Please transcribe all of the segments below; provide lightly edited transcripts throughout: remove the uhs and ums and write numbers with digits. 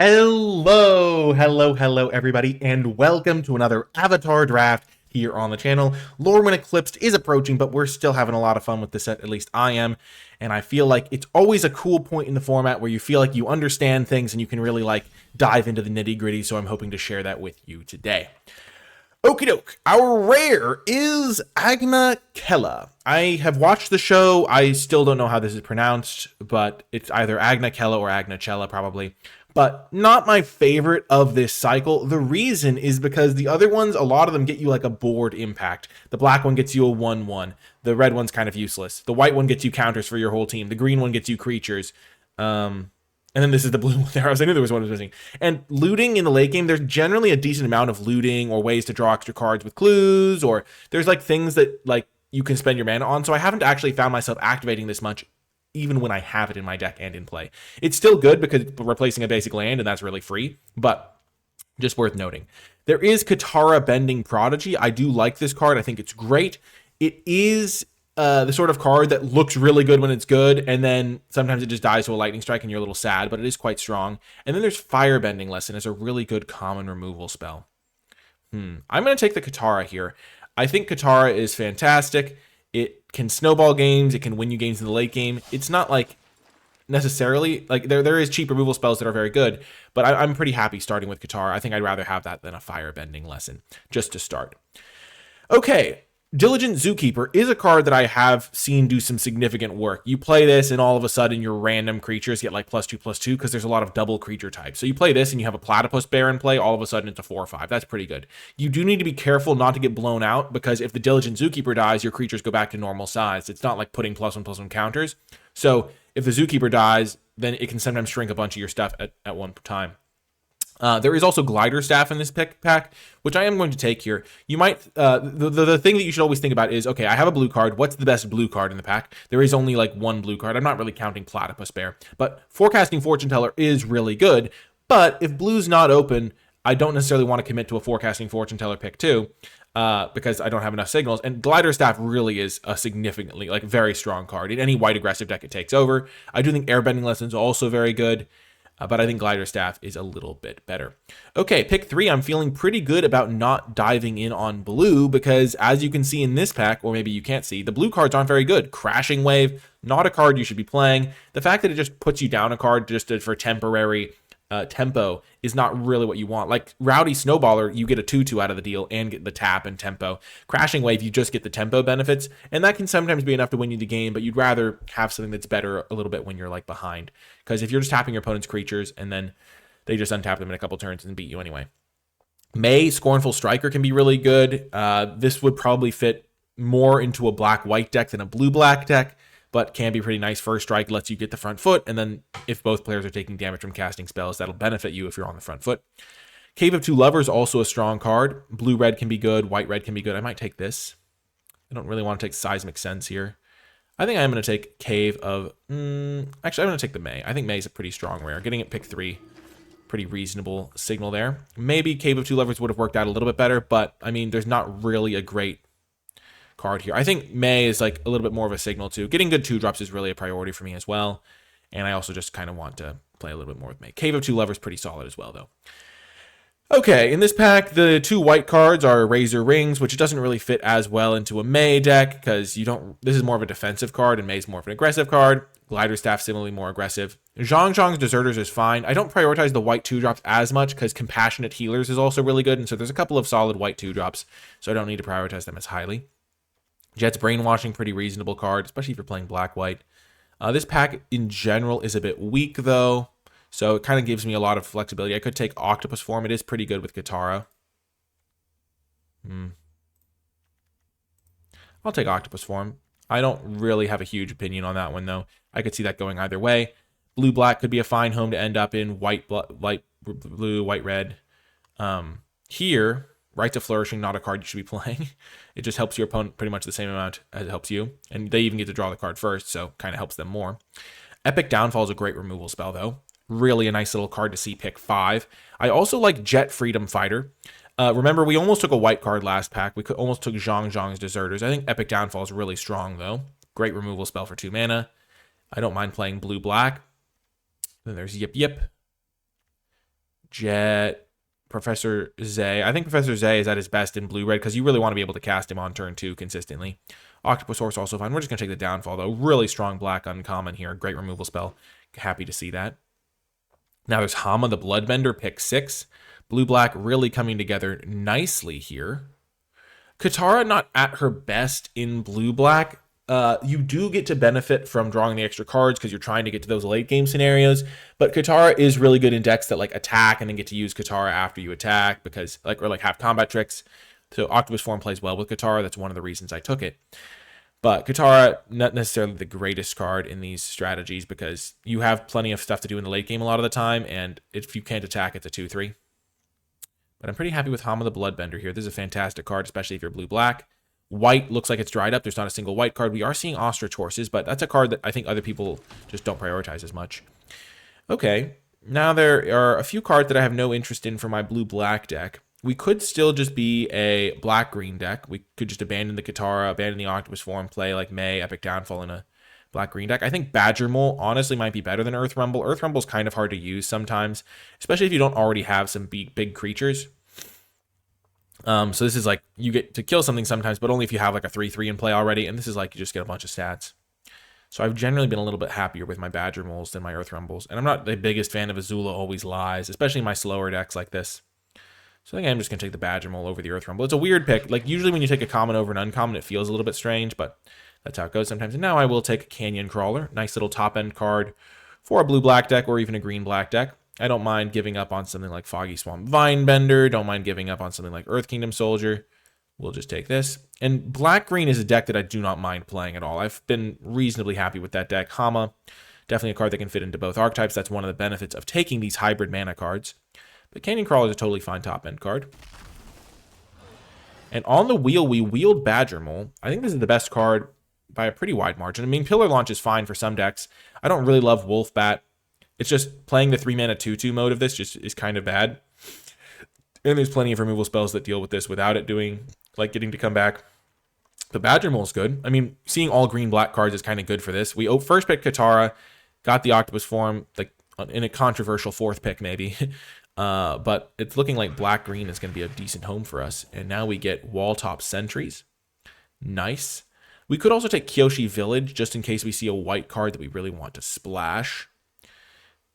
Hello, everybody, and welcome to another Avatar draft here on the channel. Lorwyn Eclipsed is approaching, but we're still having a lot of fun with this set, at least I am, and I feel like it's always a cool point in the format where you feel like you understand things and you can really, dive into the nitty-gritty, so I'm hoping to share that with you today. Okie doke, our rare is Agna Kella. I have watched the show. I still don't know how this is pronounced, but it's either Agna Kella or Agna Chella, probably. But not my favorite of this cycle. The reason is because the other ones, a lot of them get you like a board impact. The black one gets you a 1/1. The red one's kind of useless. The white one gets you counters for your whole team. The green one gets you creatures. And then this is the blue one there. I knew there was one that was missing. And looting in the late game, there's generally a decent amount of looting or ways to draw extra cards with clues, or there's like things that like you can spend your mana on. So I haven't actually found myself activating this much, even when I have it in my deck and in play. It's still good because it's replacing a basic land, and that's really free, but just worth noting. There is Katara Bending Prodigy. I do like this card. I think it's great. It is the sort of card that looks really good when it's good, and then sometimes it just dies to a lightning strike and you're a little sad, but it is quite strong. And then there's Firebending Lesson as a really good common removal spell. I'm going to take the Katara here. I think Katara is fantastic. It can snowball games. It can win you games in the late game. It's not like necessarily like there is cheap removal spells that are very good, but I'm pretty happy starting with Katara. I think I'd rather have that than a Firebending Lesson just to start. Okay. Diligent Zookeeper is a card that I have seen do some significant work. You play this and all of a sudden your random creatures get like +2/+2 because there's a lot of double creature types. So you play this and you have a Platypus Bear in play, all of a sudden it's a 4/5. That's pretty good. You do need to be careful not to get blown out because if the Diligent Zookeeper dies, your creatures go back to normal size. It's not like putting +1/+1 counters. So if the Zookeeper dies, then it can sometimes shrink a bunch of your stuff at one time. There is also Glider Staff in this pick pack, which I am going to take here. You might, the thing that you should always think about is, okay, I have a blue card. What's the best blue card in the pack? There is only like one blue card. I'm not really counting Platypus Bear, but Forecasting Fortune Teller is really good. But if blue's not open, I don't necessarily want to commit to a Forecasting Fortune Teller pick too, because I don't have enough signals. And Glider Staff really is a significantly, like, very strong card. In any white aggressive deck, it takes over. I do think Airbending Lesson is also very good. But I think Glider Staff is a little bit better. Okay, pick 3. I'm feeling pretty good about not diving in on blue because as you can see in this pack, or maybe you can't see, the blue cards aren't very good. Crashing Wave, not a card you should be playing. The fact that it just puts you down a card just for temporary tempo is not really what you want. Like Rowdy Snowballer, you get a 2/2 out of the deal and get the tap and tempo. Crashing Wave, you just get the tempo benefits, and that can sometimes be enough to win you the game, but you'd rather have something that's better a little bit when you're like behind. Because if you're just tapping your opponent's creatures and then they just untap them in a couple turns and beat you anyway. May, Scornful Striker can be really good. This would probably fit more into a black-white deck than a blue-black deck, but can be pretty nice. First strike lets you get the front foot, and then if both players are taking damage from casting spells, that'll benefit you if you're on the front foot. Cave of Two Lovers, also a strong card. Blue-red can be good, white-red can be good. I might take this. I don't really want to take Seismic Sense here. I think I'm going to take Cave of... actually, I'm going to take the May. I think May is a pretty strong rare. Getting it pick 3, pretty reasonable signal there. Maybe Cave of Two Lovers would have worked out a little bit better, but, I mean, there's not really a great card here. I think May is like a little bit more of a signal too. Getting good 2-drops is really a priority for me as well. And I also just kind of want to play a little bit more with May. Cave of Two Lovers pretty solid as well though. Okay, in this pack, the 2 white cards are Razor Rings, which doesn't really fit as well into a May deck because you don't, this is more of a defensive card and May's more of an aggressive card. Glider Staff similarly more aggressive. Zhang Zhang's Deserters is fine. I don't prioritize the white 2-drops as much because Compassionate Healers is also really good. And so there's a couple of solid white 2-drops, so I don't need to prioritize them as highly. Jet's Brainwashing, pretty reasonable card, especially if you're playing black-white. This pack, in general, is a bit weak, though, so it kind of gives me a lot of flexibility. I could take Octopus Form. It is pretty good with Katara. I'll take Octopus Form. I don't really have a huge opinion on that one, though. I could see that going either way. Blue-black could be a fine home to end up in. White blue, white-red. Here... Rites of Flourishing, not a card you should be playing. It just helps your opponent pretty much the same amount as it helps you. And they even get to draw the card first, so kind of helps them more. Epic Downfall is a great removal spell, though. Really a nice little card to see pick 5. I also like Jet Freedom Fighter. Remember, we almost took a white card last pack. We almost took Zhang Zhang's Deserters. I think Epic Downfall is really strong, though. Great removal spell for 2 mana. I don't mind playing blue-black. Then there's Yip Yip. Jet, Professor Zay. I think Professor Zay is at his best in blue-red because you really want to be able to cast him on turn 2 consistently. Octopus Horse also fine. We're just going to take the downfall, though. Really strong black uncommon here. Great removal spell. Happy to see that. Now there's Hama the Bloodbender, pick 6. Blue-black really coming together nicely here. Katara not at her best in blue-black. You do get to benefit from drawing the extra cards because you're trying to get to those late game scenarios. But Katara is really good in decks that like attack and then get to use Katara after you attack because or have combat tricks. So Octopus Form plays well with Katara. That's one of the reasons I took it. But Katara, not necessarily the greatest card in these strategies because you have plenty of stuff to do in the late game a lot of the time. And if you can't attack, it's a 2/3. But I'm pretty happy with Hama the Bloodbender here. This is a fantastic card, especially if you're blue-black. White looks like it's dried up. There's not a single white card. We are seeing Ostrich Horses, but that's a card that I think other people just don't prioritize as much. Okay, now there are a few cards that I have no interest in for my blue-black deck. We could still just be a black-green deck. We could just abandon the Katara, abandon the Octopus Form, play like May, Epic Downfall in a black-green deck. I think Badger Mole honestly might be better than Earth Rumble. Earth Rumble is kind of hard to use sometimes, especially if you don't already have some big creatures. So this is like you get to kill something sometimes, but only if you have like a 3/3 in play already. And this is like you just get a bunch of stats. So I've generally been a little bit happier with my Badger Moles than my Earth Rumbles. And I'm not the biggest fan of Azula Always Lies, especially in my slower decks like this. So I think I'm just going to take the Badger Mole over the Earth Rumble. It's a weird pick. Like usually when you take a common over an uncommon, it feels a little bit strange, but that's how it goes sometimes. And now I will take a Canyon Crawler. Nice little top end card for a blue-black deck or even a green-black deck. I don't mind giving up on something like Foggy Swamp Vinebender. Don't mind giving up on something like Earth Kingdom Soldier. We'll just take this. And black-green is a deck that I do not mind playing at all. I've been reasonably happy with that deck. Hama, definitely a card that can fit into both archetypes. That's one of the benefits of taking these hybrid mana cards. But Canyon Crawler is a totally fine top-end card. And on the wheel, we wheeled Badger Mole. I think this is the best card by a pretty wide margin. I mean, Pillar Launch is fine for some decks. I don't really love Wolf Bat. It's just playing the 3-mana 2/2 mode of this just is kind of bad. And there's plenty of removal spells that deal with this without it doing, like getting to come back. But Badger Mole's good. I mean, seeing all green-black cards is kind of good for this. We first picked Katara, got the Octopus Form, like in a controversial 4th pick maybe. But it's looking like black-green is going to be a decent home for us. And now we get Walltop Sentries. Nice. We could also take Kyoshi Village just in case we see a white card that we really want to splash.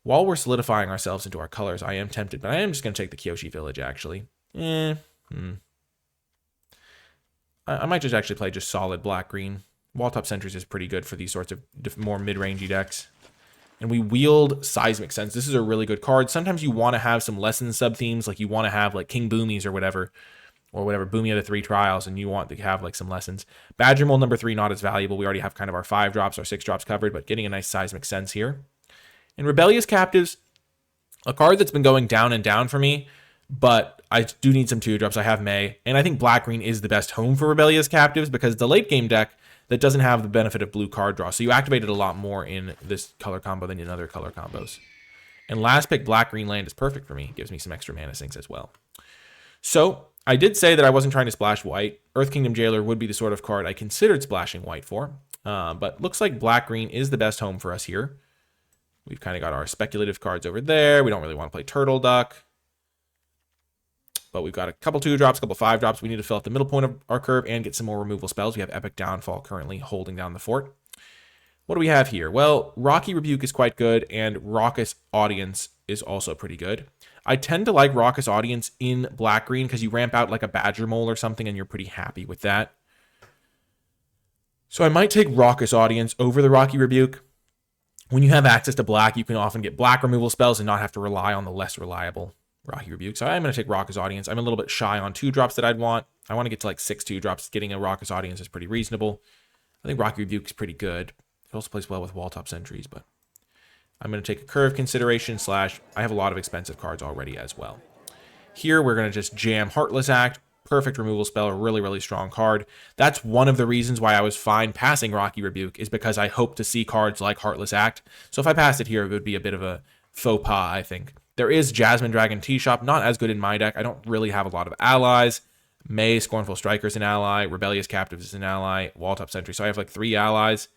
While we're solidifying ourselves into our colors, I am tempted, but I am just going to take the Kyoshi Village, actually. I might just actually play just solid black-green. Walltop Sentries is pretty good for these sorts of more mid-rangey decks. And we wield Seismic Sense. This is a really good card. Sometimes you want to have some lesson sub-themes, like you want to have like King Boomies or whatever, Boomia the 3 Trials, and you want to have like some lessons. Badger Mole number 3, not as valuable. We already have kind of our 5 drops, our 6 drops covered, but getting a nice Seismic Sense here. And Rebellious Captives, a card that's been going down and down for me, but I do need some 2-drops. I have May, and I think black-green is the best home for Rebellious Captives because it's a late-game deck that doesn't have the benefit of blue card draw. So you activate it a lot more in this color combo than in other color combos. And last pick, black-green land is perfect for me. It gives me some extra mana sinks as well. So I did say that I wasn't trying to splash white. Earth Kingdom Jailer would be the sort of card I considered splashing white for. But looks like black-green is the best home for us here. We've kind of got our speculative cards over there. We don't really want to play Turtle Duck. But we've got a couple 2-drops, a couple 5-drops. We need to fill out the middle point of our curve and get some more removal spells. We have Epic Downfall currently holding down the fort. What do we have here? Well, Rocky Rebuke is quite good, and Raucous Audience is also pretty good. I tend to like Raucous Audience in black-green because you ramp out like a Badger Mole or something, and you're pretty happy with that. So I might take Raucous Audience over the Rocky Rebuke. When you have access to black, you can often get black removal spells and not have to rely on the less reliable Rocky Rebuke. So I'm going to take Raucous Audience. I'm a little bit shy on 2-drops that I'd want. I want to get to like 6 2-drops. Getting a Raucous Audience is pretty reasonable. I think Rocky Rebuke is pretty good. It also plays well with Walltop Sentries, but I'm going to take a curve consideration / I have a lot of expensive cards already as well. Here, we're going to just jam Heartless Act. Perfect removal spell, a really, really strong card. That's one of the reasons why I was fine passing Rocky Rebuke, is because I hope to see cards like Heartless Act. So if I passed it here, it would be a bit of a faux pas, I think. There is Jasmine Dragon Tea-Shop, not as good in my deck. I don't really have a lot of allies. May, Scornful Striker is an ally. Rebellious Captives is an ally. Walltop Sentry. So I have like 3 allies.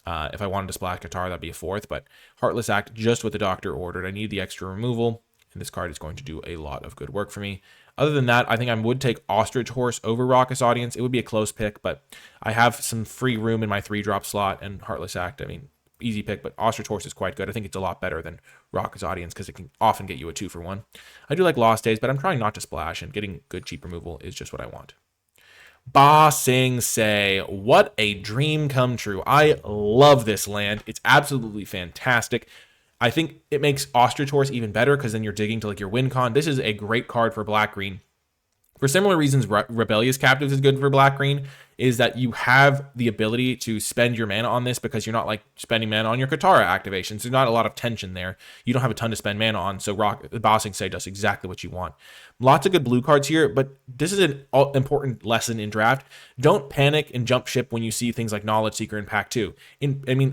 If I wanted to splash Katara, that'd be a 4th. But Heartless Act, just what the doctor ordered. I need the extra removal. and this card is going to do a lot of good work for me. Other than that, I think I would take Ostrich Horse over Raucous Audience. It would be a close pick, but I have some free room in my 3-drop slot, and Heartless Act, I mean, easy pick, but Ostrich Horse is quite good. I think it's a lot better than Raucous Audience because it can often get you a 2-for-1. I do like Lost Days, but I'm trying not to splash, and getting good cheap removal is just what I want. Ba Sing Se, what a dream come true. I love this land. It's absolutely fantastic. I think it makes Ostrich Horse even better because then you're digging to like your win con. This is a great card for black-green. For similar reasons, Rebellious Captives is good for black-green, is that you have the ability to spend your mana on this because you're not like spending mana on your Katara activations. There's not a lot of tension there. You don't have a ton to spend mana on, so Ba Sing Se does exactly what you want. Lots of good blue cards here, but this is an important lesson in draft. Don't panic and jump ship when you see things like Knowledge Seeker in Pack 2.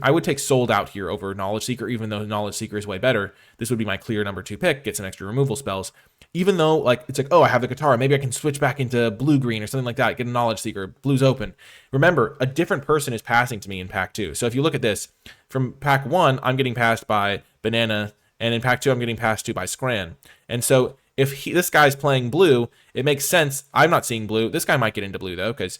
I would take Sold Out here over Knowledge Seeker, even though Knowledge Seeker is way better. This would be my clear number 2 pick, get some extra removal spells. Even though, like, it's like, oh, I have the Katara, maybe I can switch back into blue-green or something like that, get a Knowledge Seeker, blue's open. Remember, a different person is passing to me in Pack 2. So if you look at this, from Pack 1, I'm getting passed by Banana, and in Pack 2, I'm getting passed to by Scran. And so if this guy's playing blue, it makes sense. I'm not seeing blue. This guy might get into blue, though, because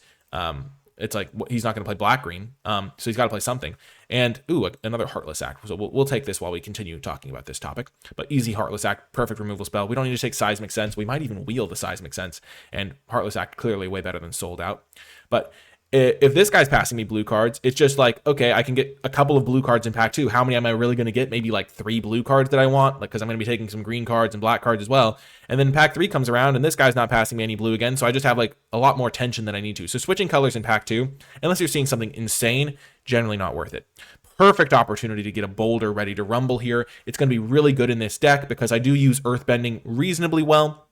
it's like he's not going to play black-green, so he's got to play something. And, ooh, another Heartless Act. So we'll take this while we continue talking about this topic. But easy Heartless Act, perfect removal spell. We don't need to take Seismic Sense. We might even wheel the Seismic Sense. And Heartless Act, clearly way better than Sold Out. But if this guy's passing me blue cards, it's just like, okay, I can get a couple of blue cards in Pack 2. How many am I really going to get? Maybe like 3 blue cards that I want, like because I'm going to be taking some green cards and black cards as well. And then Pack 3 comes around, and this guy's not passing me any blue again, so I just have like a lot more tension than I need to. So switching colors in Pack 2, unless you're seeing something insane, generally not worth it. Perfect opportunity to get a Boulder ready to rumble here. It's going to be really good in this deck because I do use Earthbending reasonably well,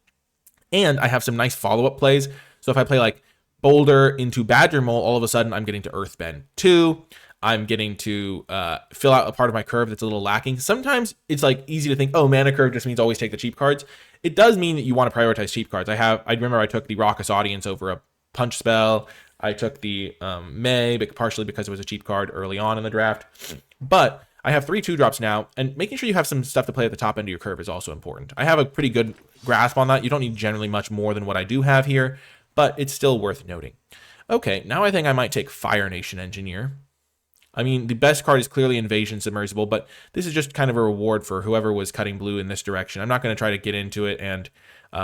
and I have some nice follow-up plays. So if I play like Boulder into Badger Mole, all of a sudden I'm getting to Earthbend 2. I'm getting to fill out a part of my curve that's a little lacking. Sometimes it's like easy to think, oh, mana curve just means always take the cheap cards. It does mean that you want to prioritize cheap cards. I remember I took the Raucous Audience over a Punch Spell. I took the May, but partially because it was a cheap card early on in the draft. But I have 3 2-drops now, and making sure you have some stuff to play at the top end of your curve is also important. I have a pretty good grasp on that. You don't need generally much more than what I do have here, but it's still worth noting. Okay, now I think I might take Fire Nation Engineer. I mean, the best card is clearly Invasion Submersible, but this is just kind of a reward for whoever was cutting blue in this direction. I'm not going to try to get into it and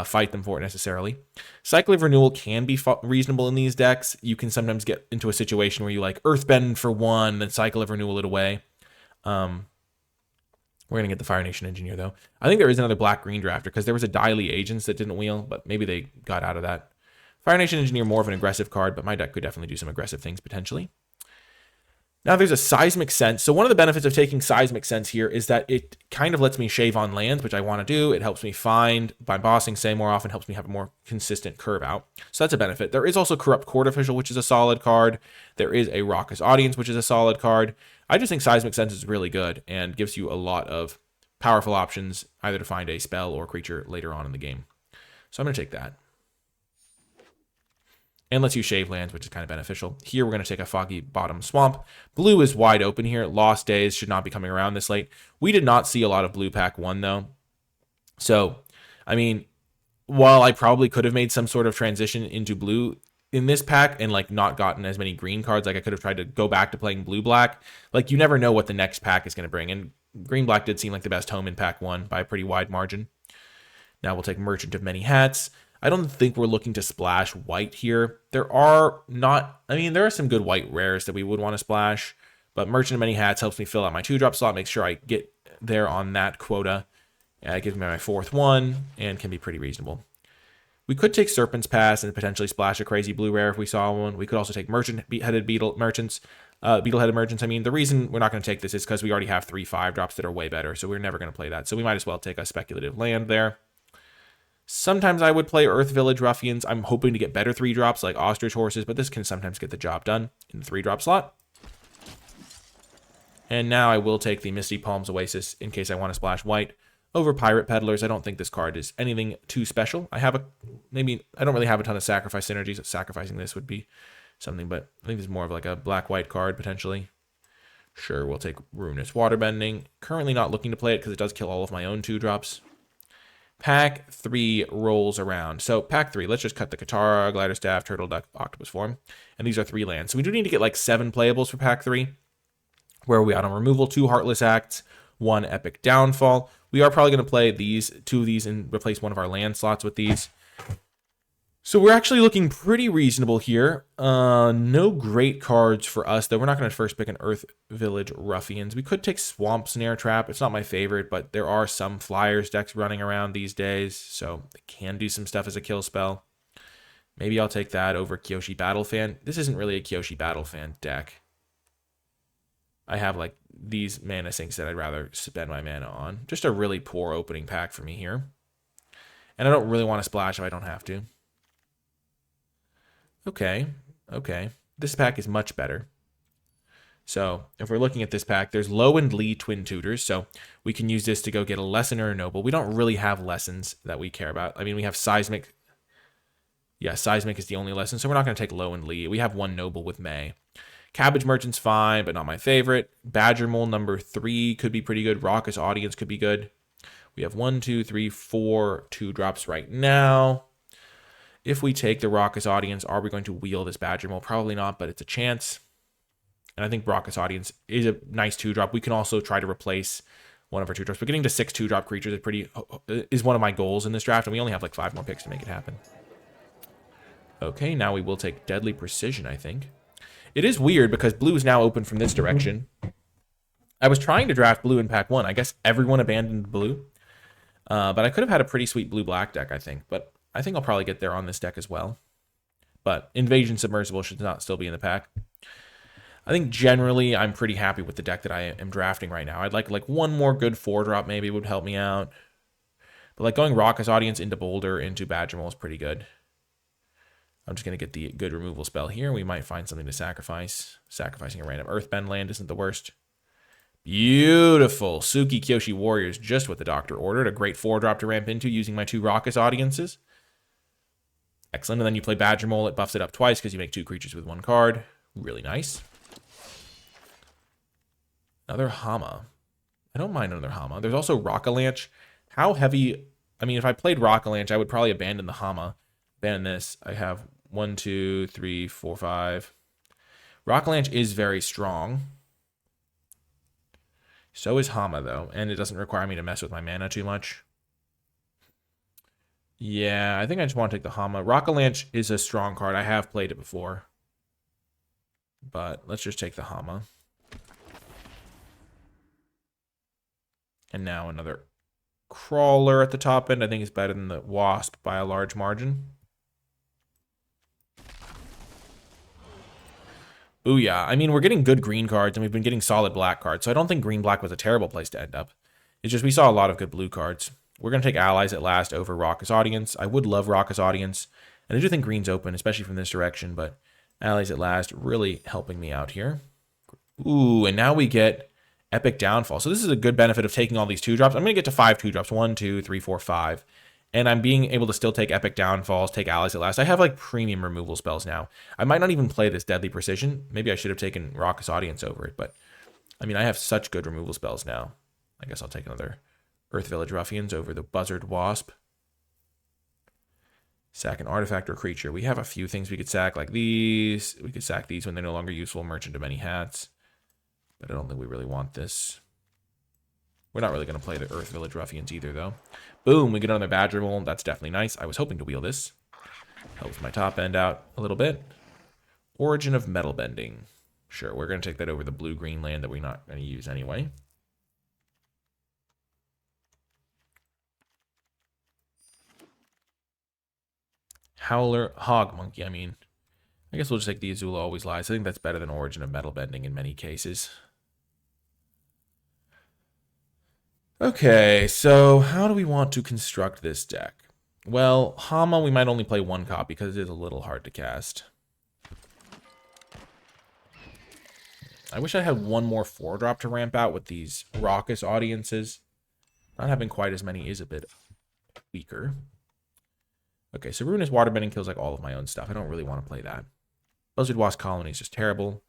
fight them for it necessarily. Cycle of Renewal can be reasonable in these decks. You can sometimes get into a situation where you like Earthbend for 1, then Cycle of Renewal it away. We're going to get the Fire Nation Engineer, though. I think there is another black-green drafter, because there was a Daily Agents that didn't wheel, but maybe they got out of that. Fire Nation Engineer, more of an aggressive card, but my deck could definitely do some aggressive things, potentially. Now there's a Seismic Sense. So one of the benefits of taking Seismic Sense here is that it kind of lets me shave on lands, which I want to do. It helps me find, by Ba Sing Se more often, helps me have a more consistent curve out. So that's a benefit. There is also Corrupt Court Official, which is a solid card. There is a Raucous Audience, which is a solid card. I just think Seismic Sense is really good and gives you a lot of powerful options, either to find a spell or creature later on in the game. So I'm going to take that. And lets you shave lands, which is kind of beneficial. Here, we're going to take a Foggy Bottom Swamp. Blue is wide open here. Lost Days should not be coming around this late. We did not see a lot of blue Pack 1, though. So, I mean, while I probably could have made some sort of transition into blue in this pack and, like, not gotten as many green cards, like I could have tried to go back to playing blue-black, like, you never know what the next pack is going to bring. And green-black did seem like the best home in Pack 1 by a pretty wide margin. Now we'll take Merchant of Many Hats. I don't think we're looking to splash white here. There are some good white rares that we would want to splash, but Merchant of Many Hats helps me fill out my 2-drop slot, make sure I get there on that quota. It gives me my 4th one, and can be pretty reasonable. We could take Serpent's Pass and potentially splash a crazy blue rare if we saw one. We could also take Beetle-headed merchants. The reason we're not going to take this is because we already have 3 5-drops that are way better, so we're never going to play that. So we might as well take a speculative land there. Sometimes I would play Earth Village Ruffians. I'm hoping to get better 3-drops like Ostrich Horses, but this can sometimes get the job done in the 3-drop slot. And now I will take the Misty Palms Oasis in case I want to splash white over Pirate Peddlers. I don't think this card is anything too special. I don't really have a ton of sacrifice synergies. Sacrificing this would be something, but I think this is more of like a black-white card potentially. Sure, we'll take Ruinous Waterbending. Currently not looking to play it because it does kill all of my own 2-drops. Pack 3 rolls around. So pack 3, let's just cut the Katara, Glider Staff, Turtle Duck, Octopus Form. And these are 3 lands. So we do need to get like 7 playables for pack 3. Where are we at on removal? 2 Heartless Acts, 1 Epic Downfall. We are probably going to play these 2 of these and replace one of our land slots with these. So we're actually looking pretty reasonable here. No great cards for us, though. We're not going to first pick an Earth Village Ruffians. We could take Swamp Snare Trap. It's not my favorite, but there are some Flyers decks running around these days, so it can do some stuff as a kill spell. Maybe I'll take that over Kyoshi Battle Fan. This isn't really a Kyoshi Battle Fan deck. I have like these mana sinks that I'd rather spend my mana on. Just a really poor opening pack for me here. And I don't really want to splash if I don't have to. Okay. This pack is much better. So if we're looking at this pack, there's Low and Lee Twin Tutors. So we can use this to go get a Lesson or a Noble. We don't really have lessons that we care about. I mean, we have Seismic. Yeah, Seismic is the only lesson. So we're not going to take Low and Lee. We have 1 Noble with May. Cabbage Merchant's fine, but not my favorite. Badger Mole number 3 could be pretty good. Raucous Audience could be good. We have 1, 2, 3, 4 2-drops right now. If we take the Raucous Audience, are we going to wheel this Badger Mole? Probably not, but it's a chance. And I think Raucous Audience is a nice 2-drop. We can also try to replace one of our 2-drops. But getting to 6 2-drop creatures is one of my goals in this draft, and we only have like 5 more picks to make it happen. Okay, now we will take Deadly Precision, I think. It is weird because blue is now open from this direction. I was trying to draft blue in pack 1. I guess everyone abandoned blue. But I could have had a pretty sweet blue-black deck, I think. But I think I'll probably get there on this deck as well. But Invasion Submersible should not still be in the pack. I think generally I'm pretty happy with the deck that I am drafting right now. I'd like one more good 4-drop maybe would help me out. But like going Raucous Audience into Boulder into Badger Mole is pretty good. I'm just going to get the good removal spell here. We might find something to sacrifice. Sacrificing a random Earthbend land isn't the worst. Beautiful. Suki Kyoshi Warriors, just what the doctor ordered. A great 4-drop to ramp into using my 2 Raucous Audiences. Excellent. And then you play Badger Mole. It buffs it up twice because you make 2 creatures with 1 card. Really nice. Another Hama. I don't mind another Hama. There's also Rockalanche. How heavy... I mean, if I played Rockalanche, I would probably abandon the Hama. Abandon this. I have 1, 2, 3, 4, 5. Rockalanche is very strong. So is Hama, though. And it doesn't require me to mess with my mana too much. Yeah, I think I just want to take the Hama. Rockalanche is a strong card. I have played it before. But let's just take the Hama. And now another Crawler at the top end. I think is better than the Wasp by a large margin. Booyah. I mean, we're getting good green cards, and we've been getting solid black cards, so I don't think green-black was a terrible place to end up. It's just we saw a lot of good blue cards. We're going to take Allies at last over Raucous Audience. I would love Raucous Audience, and I do think green's open, especially from this direction, but Allies at last really helping me out here. Ooh, and now we get Epic Downfall. So this is a good benefit of taking all these 2-drops. I'm going to get to 5 2-drops. 1, 2, 3, 4, 5. And I'm being able to still take Epic Downfalls, take Allies at last. I have like premium removal spells now. I might not even play this Deadly Precision. Maybe I should have taken Raucous Audience over it. But, I mean, I have such good removal spells now. I guess I'll take another Earth Village Ruffians over the Buzzard Wasp. Sack an artifact or creature. We have a few things we could sack, like these. We could sack these when they're no longer useful. Merchant of Many Hats. But I don't think we really want this. We're not really going to play the Earth Village Ruffians either, though. Boom, we get another Badger Mole. That's definitely nice. I was hoping to wheel this. Helps my top end out a little bit. Origin of Metal Bending. Sure, we're going to take that over the blue-green land that we're not going to use anyway. Howler Hog Monkey, I mean. I guess we'll just take the Azula Always Lies. I think that's better than Origin of Metal Bending in many cases. Okay, so how do we want to construct this deck? Well, Hama, we might only play 1 copy because it is a little hard to cast. I wish I had 1 more 4-drop to ramp out with these Raucous Audiences. Not having quite as many is a bit weaker. Okay, so Ruinous Waterbending kills like all of my own stuff. I don't really want to play that. Buzzard Wasp Colony is just terrible.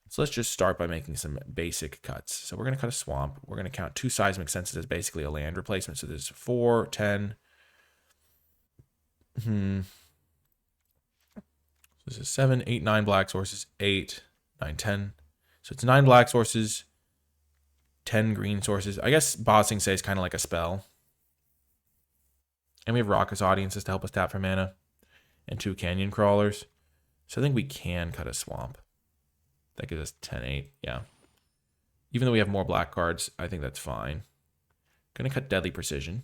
So let's just start by making some basic cuts. So we're going to cut a swamp. We're going to count 2 Seismic Senses as basically a land replacement. So there's 4, 10, This is 7, 8, 9 black sources, 8, 9, 10. So it's 9 black sources, 10 green sources. I guess Bossing Say is kind of like a spell. And we have Raucous Audiences to help us tap for mana. And 2 Canyon Crawlers. So I think we can cut a Swamp. That gives us 10, 8. Yeah. Even though we have more black cards, I think that's fine. Gonna cut Deadly Precision.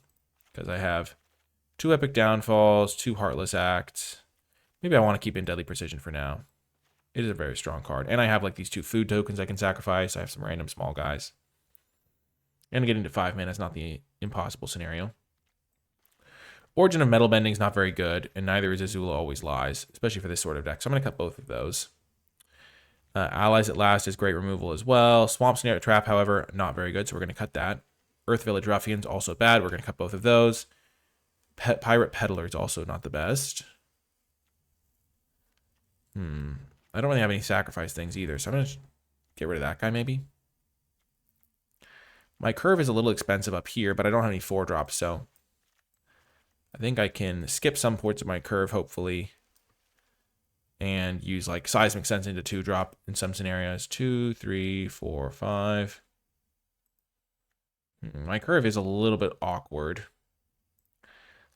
Because I have 2 Epic Downfalls, 2 Heartless Acts. Maybe I want to keep in Deadly Precision for now. It is a very strong card. And I have like these 2 food tokens I can sacrifice. I have some random small guys. And getting to 5 mana is not the impossible scenario. Origin of Metal Bending is not very good, and neither is Azula Always Lies, especially for this sort of deck. So I'm going to cut both of those. Allies at Last is great removal as well. Swamp Snare Trap, however, not very good, so we're going to cut that. Earth Village Ruffians, also bad. We're going to cut both of those. Pirate Peddler is also not the best. I don't really have any sacrifice things either, so I'm going to get rid of that guy maybe. My curve is a little expensive up here, but I don't have any 4-drops, so I think I can skip some ports of my curve, hopefully, and use like Seismic Sense into 2-drop in some scenarios. 2, 3, 4, 5. My curve is a little bit awkward.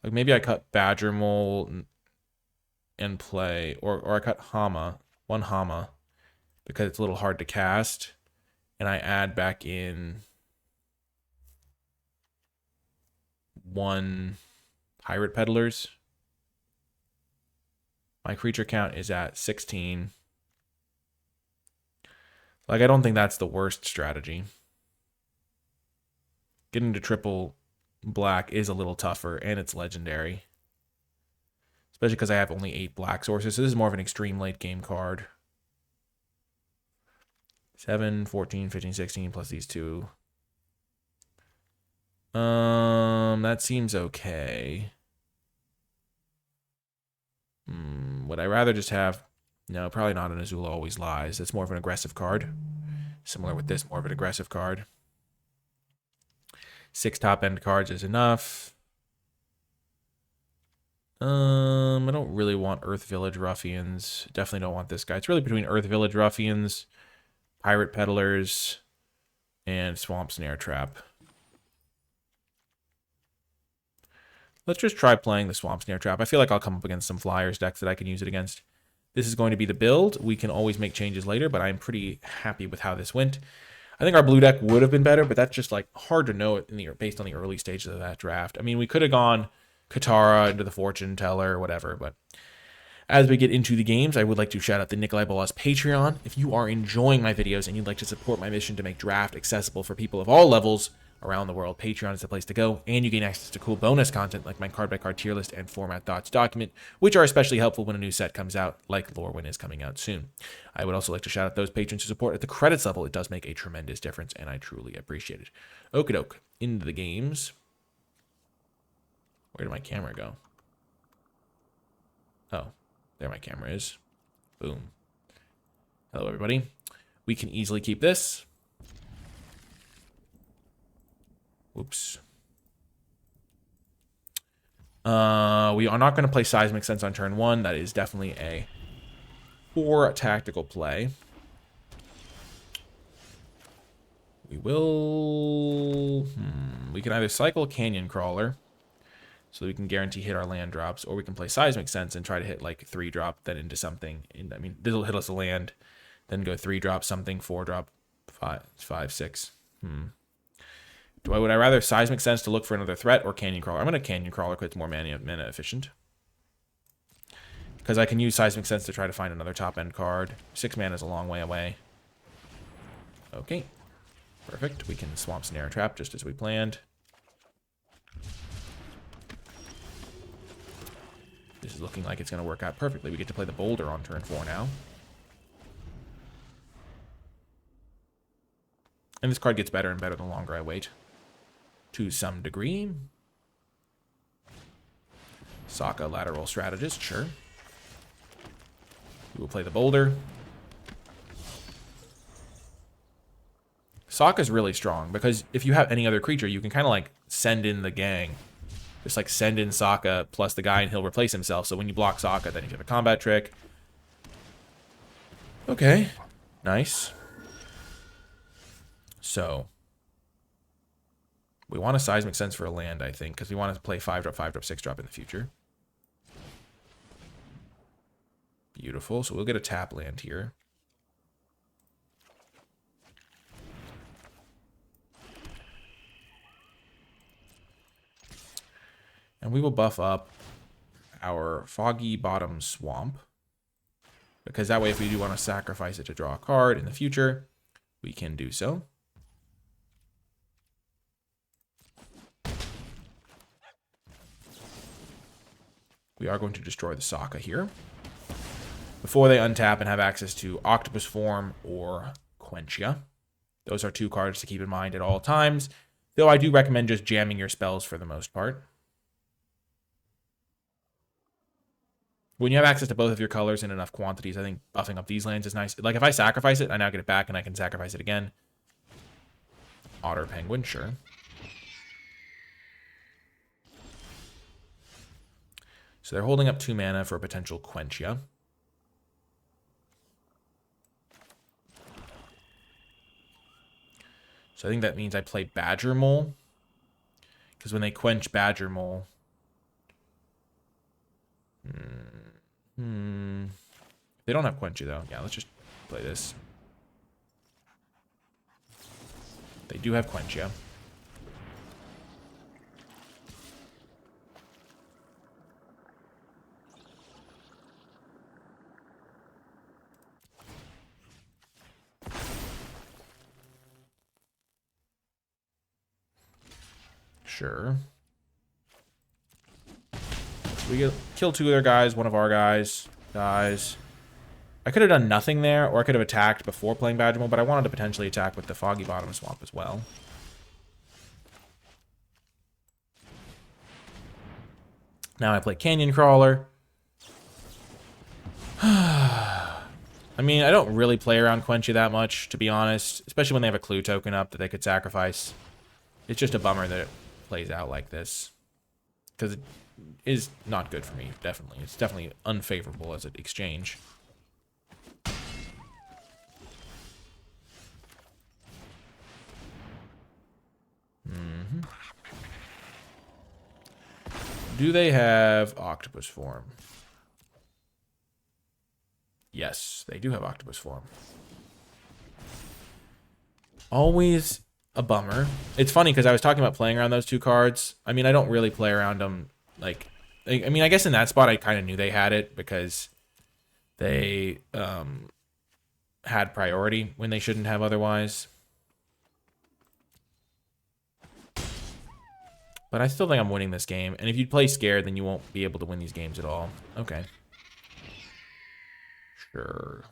Like maybe I cut Badger Mole and play, or I cut Hama, 1 Hama, because it's a little hard to cast, and I add back in 1 Pirate Peddlers. My creature count is at 16. Like, I don't think that's the worst strategy. Getting to triple black is a little tougher, and it's legendary. Especially because I have only 8 black sources, so this is more of an extreme late game card. 7, 14, 15, 16, plus these 2. That seems okay. Would I rather just have... No, probably not an Azula Always Lies. That's more of an aggressive card. Similar with this, more of an aggressive card. 6 top-end cards is enough. I don't really want Earth Village Ruffians. Definitely don't want this guy. It's really between Earth Village Ruffians, Pirate Peddlers, and Swamp Snare Trap. Let's just try playing the Swamp Snare Trap. I feel like I'll come up against some Flyers decks that I can use it against. This is going to be the build. We can always make changes later, but I'm pretty happy with how this went. I think our blue deck would have been better, but that's just like hard to know based on the early stages of that draft. I mean, we could have gone Katara into the Fortune Teller or whatever, but as we get into the games, I would like to shout out the NicolaiBolas Patreon. If you are enjoying my videos and you'd like to support my mission to make draft accessible for people of all levels around the world, Patreon is the place to go, and you gain access to cool bonus content like my card-by-card tier list and format thoughts document, which are especially helpful when a new set comes out, like Lorwyn is coming out soon. I would also like to shout out those patrons who support at the credits level. It does make a tremendous difference, and I truly appreciate it. Okie doke, into the games. Where did my camera go? Oh, there my camera is. Boom. Hello, everybody. We can easily keep this. Whoops. We are not going to play Seismic Sense on turn 1. That is definitely a poor tactical play. We will... We can either cycle Canyon Crawler, so we can guarantee hit our land drops, or we can play Seismic Sense and try to hit like 3-drop, then into something. I mean, this will hit us a land, then go 3-drop something, 4-drop, 5, 6. Would I rather Seismic Sense to look for another threat or Canyon Crawler? I'm going to Canyon Crawler because it's more mana efficient. Because I can use Seismic Sense to try to find another top-end card. 6 mana is a long way away. Okay. Perfect. We can Swamp Snare Trap just as we planned. This is looking like it's going to work out perfectly. We get to play the Boulder on turn 4 now. And this card gets better and better the longer I wait. To some degree. Sokka, Lateral Strategist, sure. We will play the Boulder. Sokka's really strong, because if you have any other creature, you can kind of like send in the gang Just like send in Sokka plus the guy and he'll replace himself. So when you block Sokka, then you have a combat trick. Okay. Nice. So we want a Seismic Sense for a land, I think, because we want to play 5-drop, 5-drop, 6-drop in the future. Beautiful. So we'll get a tap land here. And we will buff up our Foggy Bottom Swamp. Because that way, if we do want to sacrifice it to draw a card in the future, we can do so. We are going to destroy the Sokka here before they untap and have access to Octopus Form or Quenchia. Those are 2 cards to keep in mind at all times, though I do recommend just jamming your spells for the most part. When you have access to both of your colors in enough quantities, I think buffing up these lands is nice. Like if I sacrifice it, I now get it back and I can sacrifice it again. Otter Penguin, sure. So they're holding up 2 mana for a potential Quenchia. So I think that means I play Badger Mole. Because when they quench Badger Mole... They don't have Quenchia though. Yeah, let's just play this. They do have Quenchia. Sure. We kill 2 of their guys, 1 of our guys dies. I could have done nothing there, or I could have attacked before playing Badger Mole, but I wanted to potentially attack with the Foggy Bottom Swamp as well. Now I play Canyon Crawler. I mean, I don't really play around Quenchia that much, to be honest, especially when they have a clue token up that they could sacrifice. It's just a bummer that it plays out like this, because it is not good for me, definitely. It's definitely unfavorable as an exchange. Do they have Octopus Form? Yes, they do have Octopus Form. Always a bummer. It's funny because I was talking about playing around those 2 cards. I mean, I don't really play around them. Like, I mean, I guess in that spot I kind of knew they had it because they had priority when they shouldn't have otherwise. But I still think I'm winning this game. And if you play scared, then you won't be able to win these games at all. Okay. Sure.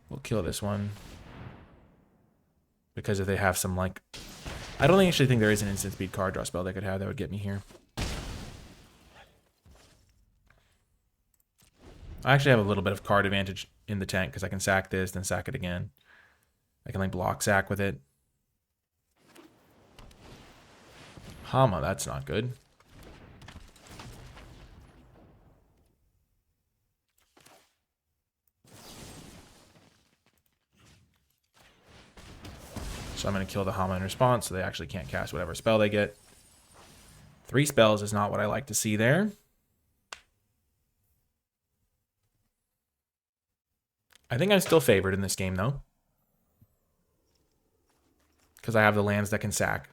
We'll kill this one. Because if they have some, like... I don't actually think there is an instant speed card draw spell they could have that would get me here. I actually have a little bit of card advantage in the tank because I can sack this, then sack it again. I can, like, block sack with it. Hama, that's not good. So I'm going to kill the Hama in response so they actually can't cast whatever spell they get. 3 spells is not what I like to see there. I think I'm still favored in this game, though. Because I have the lands that can sack.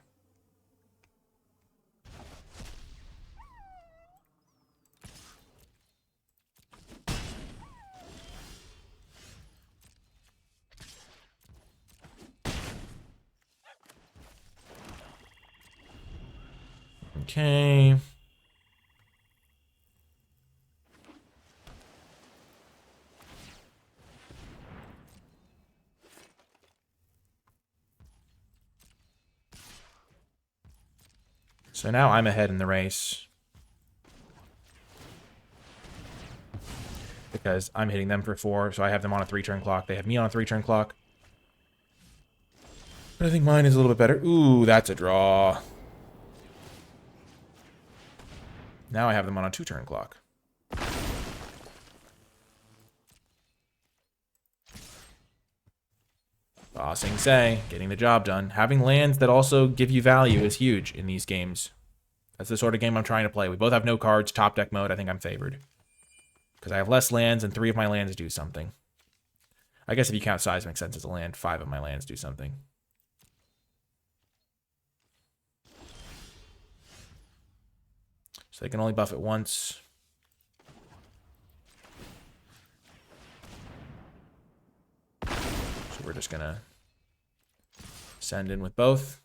Okay. So now I'm ahead in the race. Because I'm hitting them for 4, so I have them on a 3-turn clock. They have me on a 3-turn clock. But I think mine is a little bit better. Ooh, that's a draw. Now I have them on a 2-turn clock. Bossing Say, getting the job done. Having lands that also give you value is huge in these games. That's the sort of game I'm trying to play. We both have no cards, top deck mode. I think I'm favored. Because I have less lands and 3 of my lands do something. I guess if you count Seismic Sense as a land, 5 of my lands do something. So they can only buff it once. So we're just going to send in with both.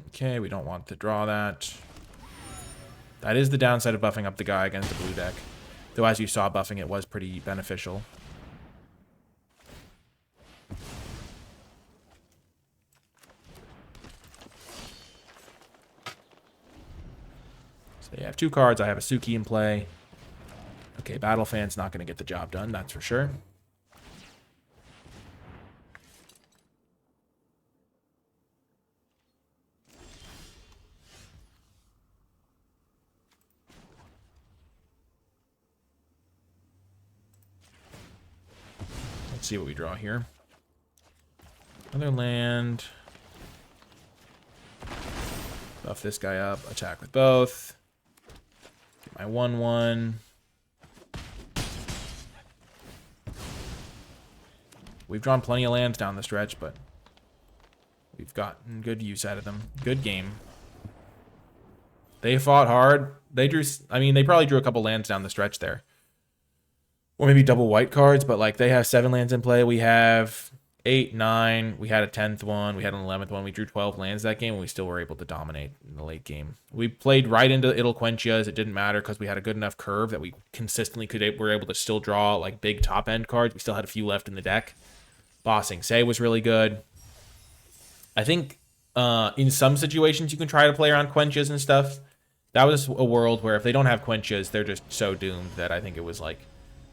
Okay, we don't want to draw that. That is the downside of buffing up the guy against the blue deck. Though as you saw, buffing it was pretty beneficial. So they have 2 cards. I have a Suki in play. Okay, Battle Fan's not going to get the job done, that's for sure. Let's see what we draw here. Another land. Buff this guy up. Attack with both. Get my 1/1. We've drawn plenty of lands down the stretch, but we've gotten good use out of them. Good game. They fought hard. They drew, I mean, they probably drew a couple lands down the stretch there. Or maybe double white cards, but like they have 7 lands in play. We have 8, 9. We had a 10th one. We had an 11th one. We drew 12 lands that game, and we still were able to dominate in the late game. We played right into Idle Quenchias. It didn't matter because we had a good enough curve that we consistently were able to still draw like big top end cards. We still had a few left in the deck. Bossing Say was really good. I think in some situations you can try to play around Quenchias and stuff. That was a world where if they don't have Quenchias, they're just so doomed that I think it was like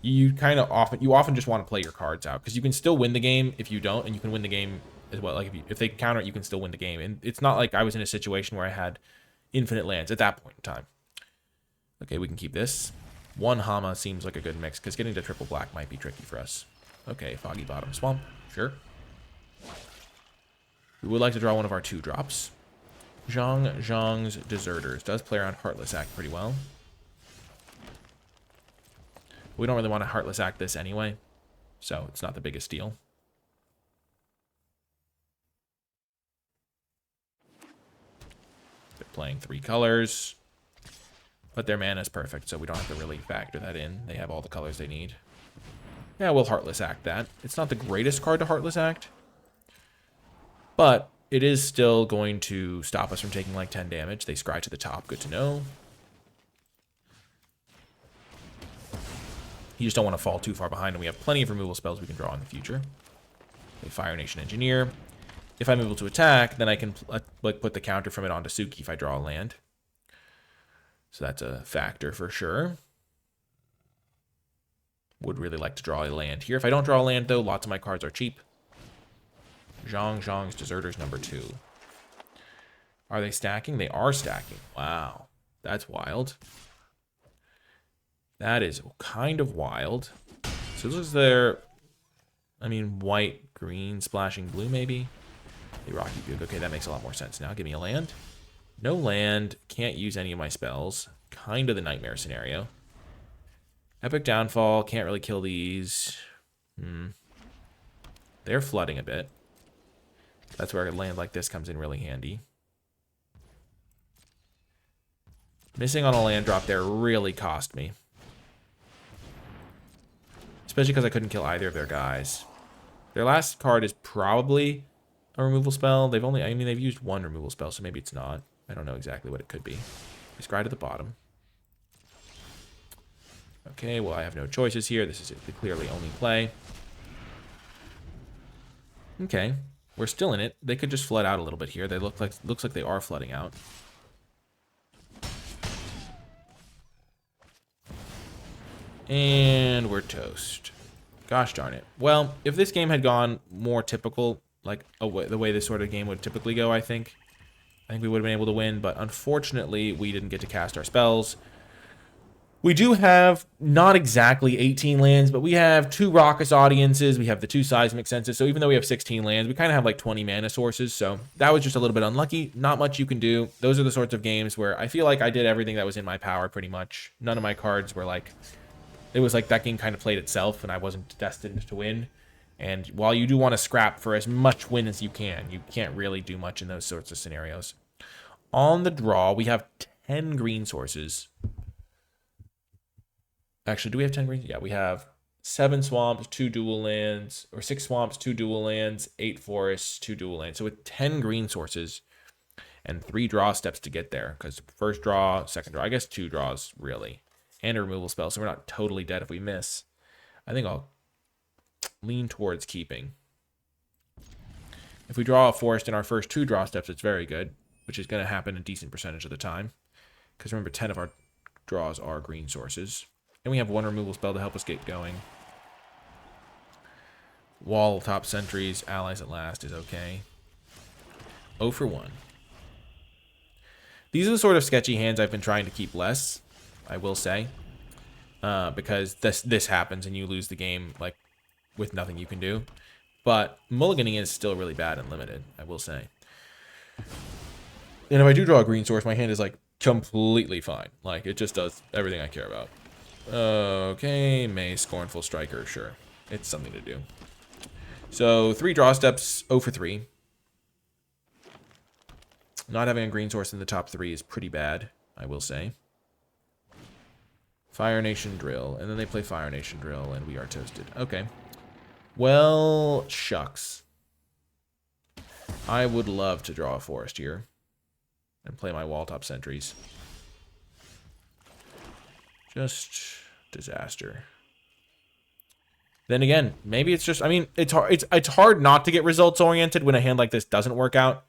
you often just want to play your cards out because you can still win the game if you don't, and you can win the game as well. Like if they counter it, you can still win the game. And it's not like I was in a situation where I had infinite lands at that point in time. Okay, we can keep this. 1 Hama seems like a good mix because getting to triple black might be tricky for us. Okay, Foggy Bottom Swamp. Sure. We would like to draw one of our 2 drops. Zhang's Deserters. Does play around Heartless Act pretty well. We don't really want to Heartless Act this anyway, so it's not the biggest deal. They're playing 3 colors, but their mana is perfect, so we don't have to really factor that in. They have all the colors they need. Yeah, we'll Heartless Act that. It's not the greatest card to Heartless Act, but it is still going to stop us from taking like 10 damage. They scry to the top. Good to know. You just don't want to fall too far behind, and we have plenty of removal spells we can draw in the future. Okay, Fire Nation Engineer. If I'm able to attack, then I can like put the counter from it onto Suki if I draw a land. So that's a factor for sure. Would really like to draw a land here. If I don't draw a land, though, lots of my cards are cheap. Zhang's Deserters number 2. Are they stacking? They are stacking. Wow. That's wild. That is kind of wild. So this is their, I mean, white, green, splashing blue, maybe? A Rocky Bug. Okay, that makes a lot more sense now. Give me a land. No land. Can't use any of my spells. Kind of the nightmare scenario. Epic Downfall. Can't really kill these. They're flooding a bit. That's where a land like this comes in really handy. Missing on a land drop there really cost me. Especially because I couldn't kill either of their guys. Their last card is probably a removal spell. They've used 1 removal spell, so maybe it's not. I don't know exactly what it could be. They scry to the bottom. Okay, well, I have no choices here. This is the clearly only play. Okay, we're still in it. They could just flood out a little bit here. They looks like they are flooding out. And we're toast. Gosh darn it. Well, if this game had gone more typical, like the way this sort of game would typically go, I think we would have been able to win. But unfortunately, we didn't get to cast our spells. We do have not exactly 18 lands, but we have 2 Raucous Audiences. We have the 2 Seismic Senses. So even though we have 16 lands, we kind of have like 20 mana sources. So that was just a little bit unlucky. Not much you can do. Those are the sorts of games where I feel like I did everything that was in my power pretty much. None of my cards were like... It was like that game kind of played itself, and I wasn't destined to win. And while you do want to scrap for as much win as you can't really do much in those sorts of scenarios. On the draw, we have 10 green sources. Actually, do we have 10 greens? Yeah, we have 7 swamps, 2 dual lands, or 6 swamps, 2 dual lands, 8 forests, 2 dual lands. So with 10 green sources and 3 draw steps to get there, because first draw, second draw, I guess 2 draws really, and a removal spell, so we're not totally dead if we miss. I think I'll lean towards keeping. If we draw a forest in our first 2 draw steps, it's very good, which is going to happen a decent percentage of the time. Because remember, 10 of our draws are green sources. And we have 1 removal spell to help us get going. Wall top sentries, allies at last is okay. 0 for 1. These are the sort of sketchy hands I've been trying to keep less, I will say. Because this happens and you lose the game like with nothing you can do. But mulliganing is still really bad and limited, I will say. And if I do draw a green source, my hand is like completely fine. Like it just does everything I care about. Okay, May Scornful Striker, sure. It's something to do. So 3 draw steps, 0 for 3. Not having a green source in the top 3 is pretty bad, I will say. Fire Nation Drill, and then they play Fire Nation Drill, and we are toasted. Okay. Well, shucks. I would love to draw a forest here and play my wall top sentries. Just disaster. Then again, maybe it's just, I mean, it's hard not to get results oriented when a hand like this doesn't work out.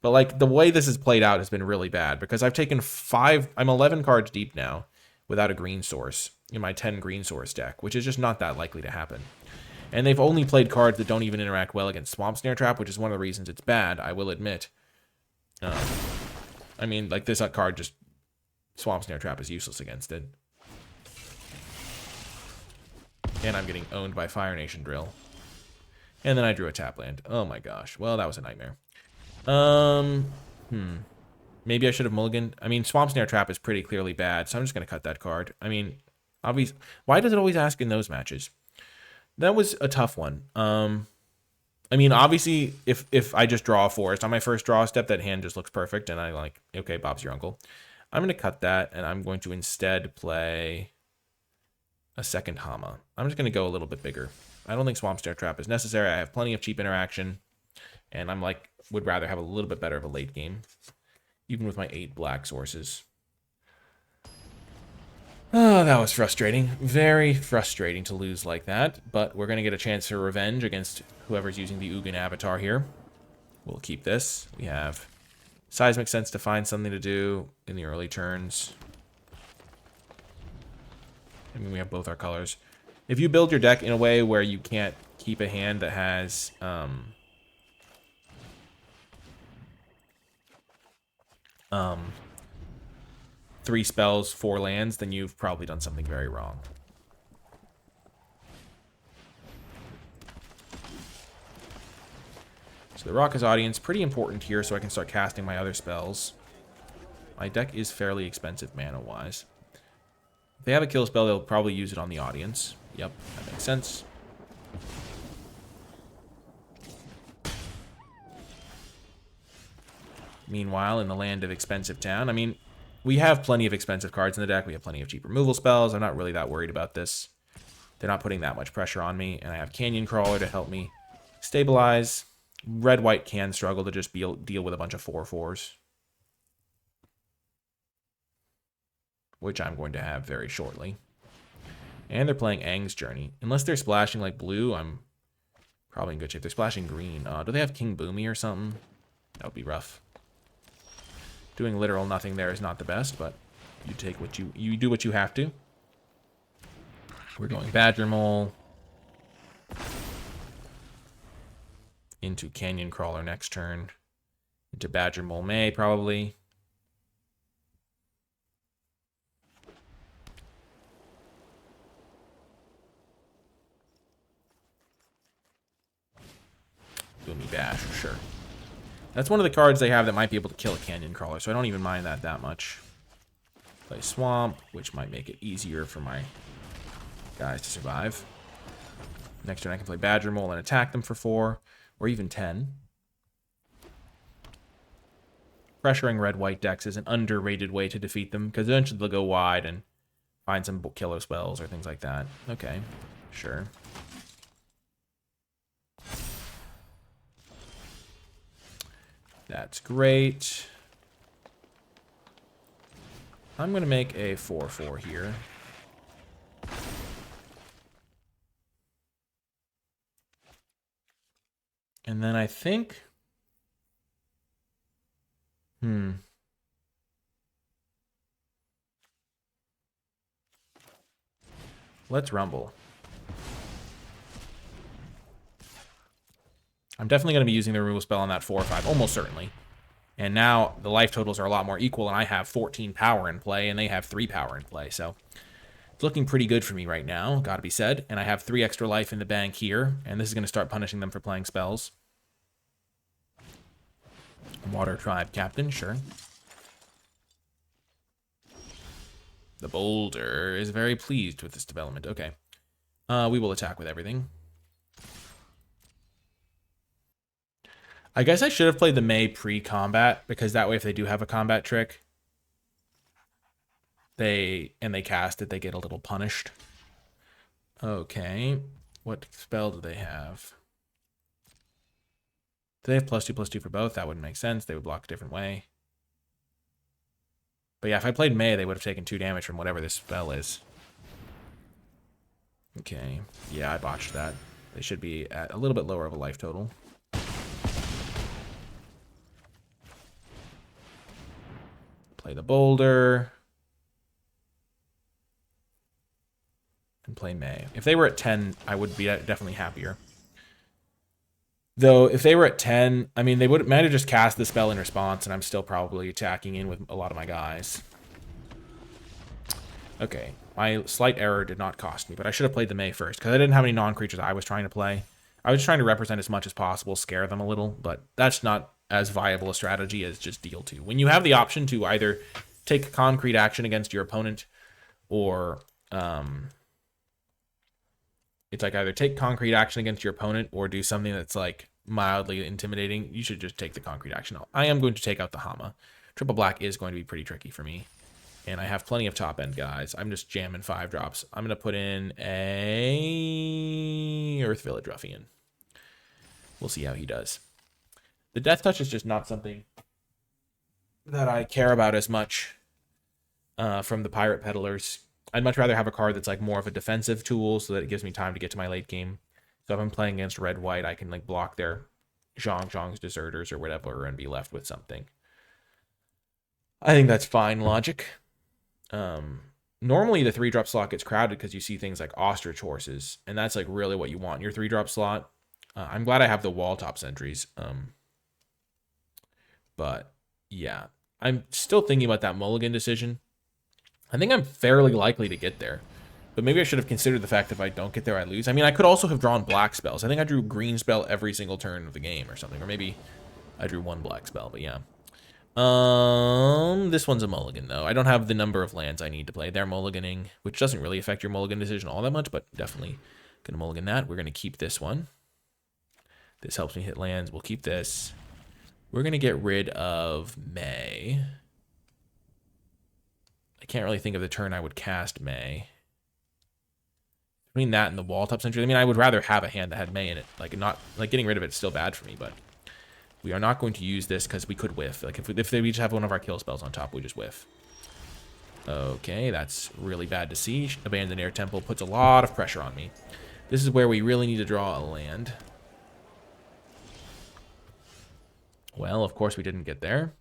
But like the way this has played out has been really bad because I've taken 5, I'm 11 cards deep now without a green source in my 10 green source deck, which is just not that likely to happen. And they've only played cards that don't even interact well against Swamp Snare Trap, which is one of the reasons it's bad, I will admit. I mean, like this card just, Swamp Snare Trap is useless against it. And I'm getting owned by Fire Nation Drill. And then I drew a tap land. Oh my gosh. Well, that was a nightmare. Maybe I should have mulliganed. I mean, Swamp Snare Trap is pretty clearly bad, so I'm just going to cut that card. I mean, obviously, why does it always ask in those matches? That was a tough one. I mean, obviously, if I just draw a forest on my first draw step, that hand just looks perfect, and I like, okay, Bob's your uncle. I'm going to cut that, and I'm going to instead play a second Hama. I'm just going to go a little bit bigger. I don't think Swamp Snare Trap is necessary. I have plenty of cheap interaction, and I'm like, would rather have a little bit better of a late game, even with my 8 black sources. Oh, that was frustrating. Very frustrating to lose like that, but we're going to get a chance for revenge against whoever's using the Ugin avatar here. We'll keep this. We have Seismic Sense to find something to do in the early turns. I mean, we have both our colors. If you build your deck in a way where you can't keep a hand that has 3 spells, 4 lands, then you've probably done something very wrong. So the Raucous Audience, pretty important here so I can start casting my other spells. My deck is fairly expensive mana-wise. If they have a kill spell, they'll probably use it on the audience. Yep, that makes sense. Meanwhile, in the land of Expensive Town, I mean, we have plenty of expensive cards in the deck. We have plenty of cheap removal spells. I'm not really that worried about this. They're not putting that much pressure on me. And I have Canyon Crawler to help me stabilize. Red-white can struggle to just deal with a bunch of 4/4s. Which I'm going to have very shortly. And they're playing Aang's Journey. Unless they're splashing like blue, I'm probably in good shape. They're splashing green. Do they have King Boomy or something? That would be rough. Doing literal nothing there is not the best, but you take what you do what you have to. We're going Badger Mole into Canyon Crawler next turn. Into Badger Mole May, probably. Boomy Bash, sure. That's one of the cards they have that might be able to kill a Canyon Crawler, so I don't even mind that much. Play Swamp, which might make it easier for my guys to survive. Next turn I can play Badger Mole and attack them for 4, or even 10. Pressuring red-white decks is an underrated way to defeat them, because eventually they'll go wide and find some killer spells or things like that. Okay, sure. That's great. I'm going to make a 4/4 here. And then I think... Let's rumble. I'm definitely going to be using the removal spell on that 4 or 5, almost certainly. And now the life totals are a lot more equal, and I have 14 power in play, and they have 3 power in play. So it's looking pretty good for me right now, gotta be said. And I have 3 extra life in the bank here, and this is going to start punishing them for playing spells. Water Tribe Captain, sure. The Boulder is very pleased with this development. Okay. We will attack with everything. I guess I should have played the May pre-combat, because that way if they do have a combat trick, they cast it, they get a little punished. Okay. What spell do they have? Do they have +2/+2 for both? That wouldn't make sense. They would block a different way. But yeah, if I played May, they would have taken 2 damage from whatever this spell is. Okay. Yeah, I botched that. They should be at a little bit lower of a life total. Play the Boulder. And play May. If they were at 10, I would be definitely happier. Though, if they were at 10, I mean, they might have just cast the spell in response, and I'm still probably attacking in with a lot of my guys. Okay, my slight error did not cost me, but I should have played the May first, because I didn't have any non-creatures I was trying to play. I was trying to represent as much as possible, scare them a little, but that's not as viable a strategy as just deal 2. When you have the option to either take concrete action against your opponent, or it's like either take concrete action against your opponent or do something that's like mildly intimidating, you should just take the concrete action. I am going to take out the Hama. Triple black is going to be pretty tricky for me. And I have plenty of top end guys. I'm just jamming 5 drops. I'm going to put in a Earth Village Ruffian. We'll see how he does. The Death Touch is just not something that I care about as much from the Pirate Peddlers. I'd much rather have a card that's like more of a defensive tool so that it gives me time to get to my late game. So if I'm playing against red-white, I can like block their Zhong's Deserters or whatever and be left with something. I think that's fine logic. Normally the 3-drop slot gets crowded because you see things like Ostrich Horses, and that's like really what you want in your 3-drop slot. I'm glad I have the wall top sentries. But yeah, I'm still thinking about that mulligan decision. I think I'm fairly likely to get there, but maybe I should have considered the fact that if I don't get there, I lose. I mean, I could also have drawn black spells. I think I drew green spell every single turn of the game or something, or maybe I drew 1 black spell, but yeah. This one's a mulligan, though. I don't have the number of lands I need to play. They're mulliganing, which doesn't really affect your mulligan decision all that much, but definitely gonna mulligan that. We're gonna keep this one. This helps me hit lands. We'll keep this. We're gonna get rid of May. I can't really think of the turn I would cast May. Between that and the wall top sentry, I mean, I would rather have a hand that had May in it. Like, not like getting rid of it's still bad for me, but we are not going to use this because we could whiff. Like if we just have one of our kill spells on top, we just whiff. Okay, that's really bad to see. Abandoned Air Temple puts a lot of pressure on me. This is where we really need to draw a land. Well, of course we didn't get there.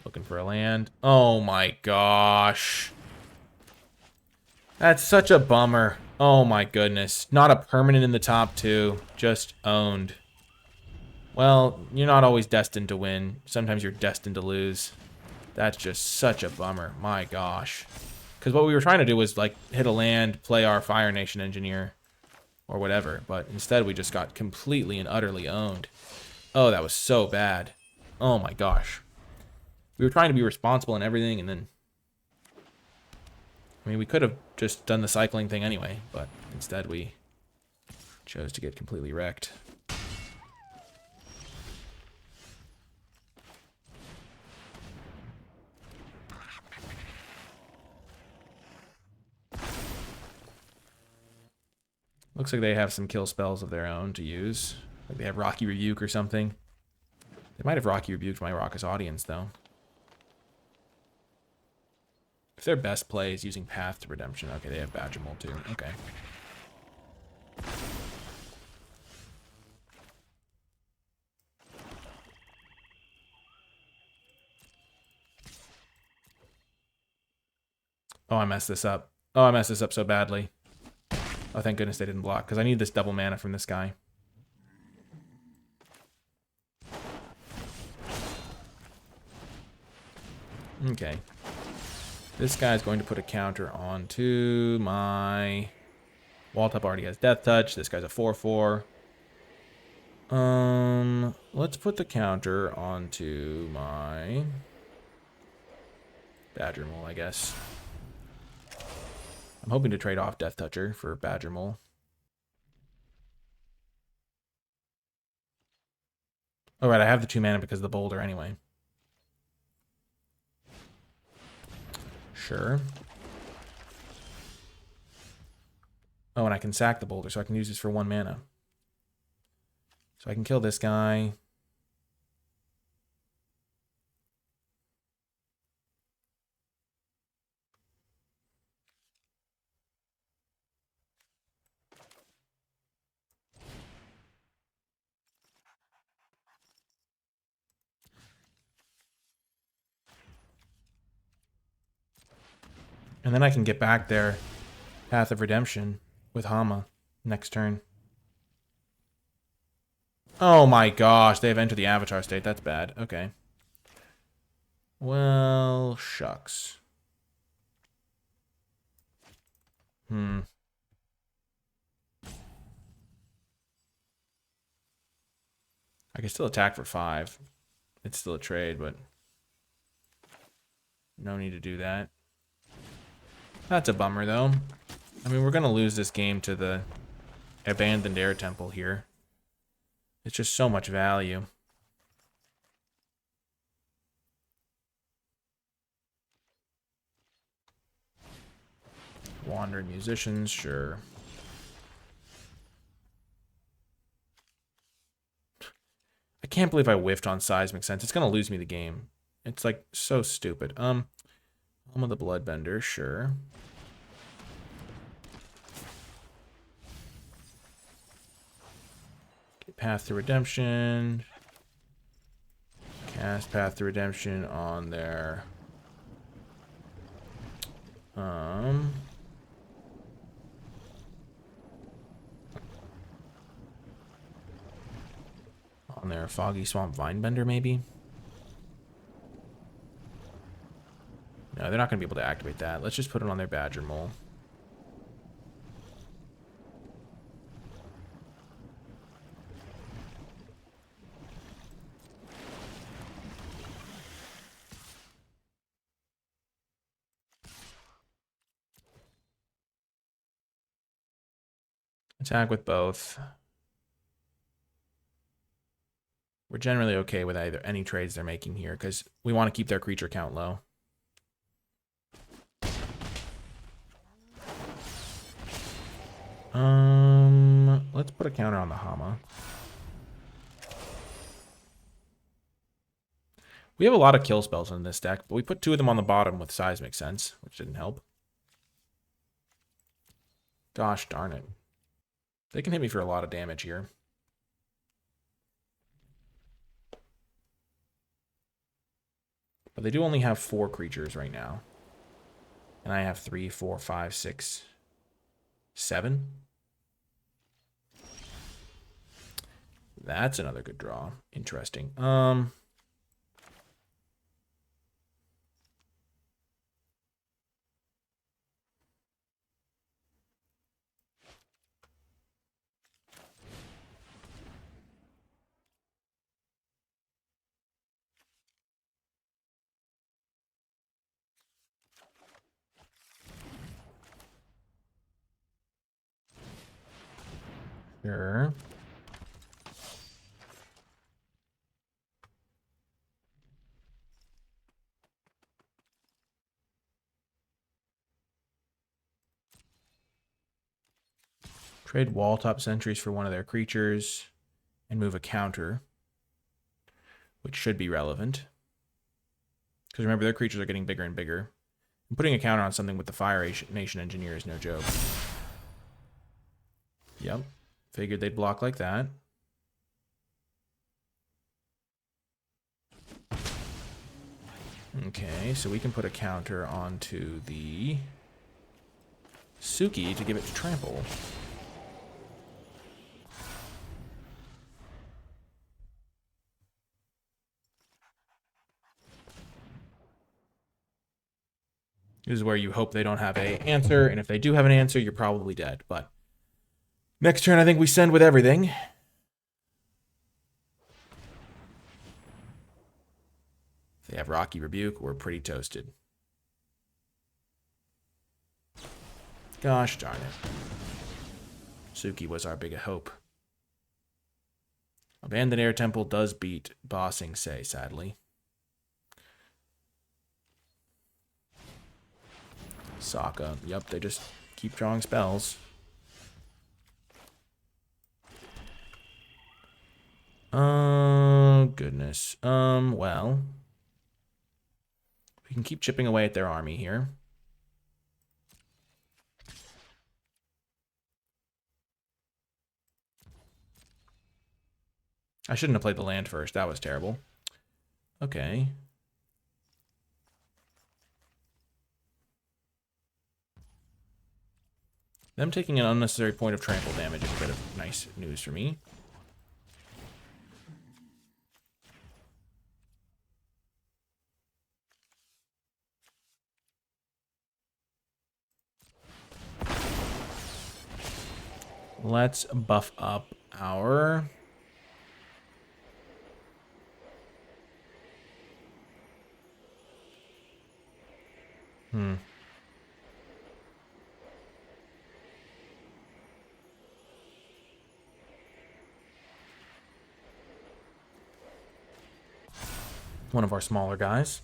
Looking for a land. Oh my gosh. That's such a bummer. Oh my goodness. Not a permanent in the top two. Just owned. Well, you're not always destined to win. Sometimes you're destined to lose. That's just such a bummer. My gosh. Because what we were trying to do was, like, hit a land, play our Fire Nation Engineer, or whatever. But instead, we just got completely and utterly owned. Oh, that was so bad. Oh my gosh. We were trying to be responsible and everything, and then... I mean, we could have just done the cycling thing anyway, but instead we chose to get completely wrecked. Looks like they have some kill spells of their own to use. Like they have Rocky Rebuke or something. They might have Rocky Rebuked my Raucous Audience, though. If their best play is using Path to Redemption. Okay, they have Badger Mole, too. Okay. Oh, I messed this up. Oh, I messed this up so badly. Oh, thank goodness they didn't block, because I need this double mana from this guy. Okay. This guy's going to put a counter onto my... Walltop already has Death Touch. This guy's a 4/4. Let's put the counter onto my... Badger Mole, I guess. I'm hoping to trade off Death Toucher for Badger Mole. Oh, right, I have the 2 mana because of the Boulder anyway. Sure. Oh, and I can sack the Boulder, so I can use this for 1 mana. So I can kill this guy. And then I can get back there, Path of Redemption, with Hama next turn. Oh my gosh, they have entered the Avatar state. That's bad. Okay. Well, shucks. I can still attack for 5. It's still a trade, but no need to do that. That's a bummer, though. I mean, we're going to lose this game to the Abandoned Air Temple here. It's just so much value. Wandering Musicians, sure. I can't believe I whiffed on Seismic Sense. It's going to lose me the game. It's, like, so stupid. Home of the Bloodbender, sure. Get Path to Redemption. Cast Path to Redemption on their... on their Foggy Swamp Vinebender, maybe? No, they're not going to be able to activate that. Let's just put it on their Badger Mole. Attack with both. We're generally okay with either any trades they're making here because we want to keep their creature count low. Let's put a counter on the Hama. We have a lot of kill spells in this deck, but we put 2 of them on the bottom with Seismic Sense, which didn't help. Gosh darn it. They can hit me for a lot of damage here. But they do only have 4 creatures right now. And I have 3, 4, 5, 6, 7. That's another good draw. Interesting. Sure. Trade wall top sentries for one of their creatures and move a counter, which should be relevant. Because remember, their creatures are getting bigger and bigger. And putting a counter on something with the Fire Nation Engineer is no joke. Yep. Figured they'd block like that. Okay, so we can put a counter onto the Suki to give it to trample. This is where you hope they don't have an answer, and if they do have an answer, you're probably dead. But next turn, I think we send with everything. If they have Rocky Rebuke, we're pretty toasted. Gosh darn it. Suki was our big hope. Abandoned Air Temple does beat Bossing Say, sadly. Sokka. Yep, they just keep drawing spells. Oh, goodness. Well. We can keep chipping away at their army here. I shouldn't have played the land first. That was terrible. Okay. Them taking an unnecessary point of trample damage is a bit of nice news for me. Let's buff up our... One of our smaller guys.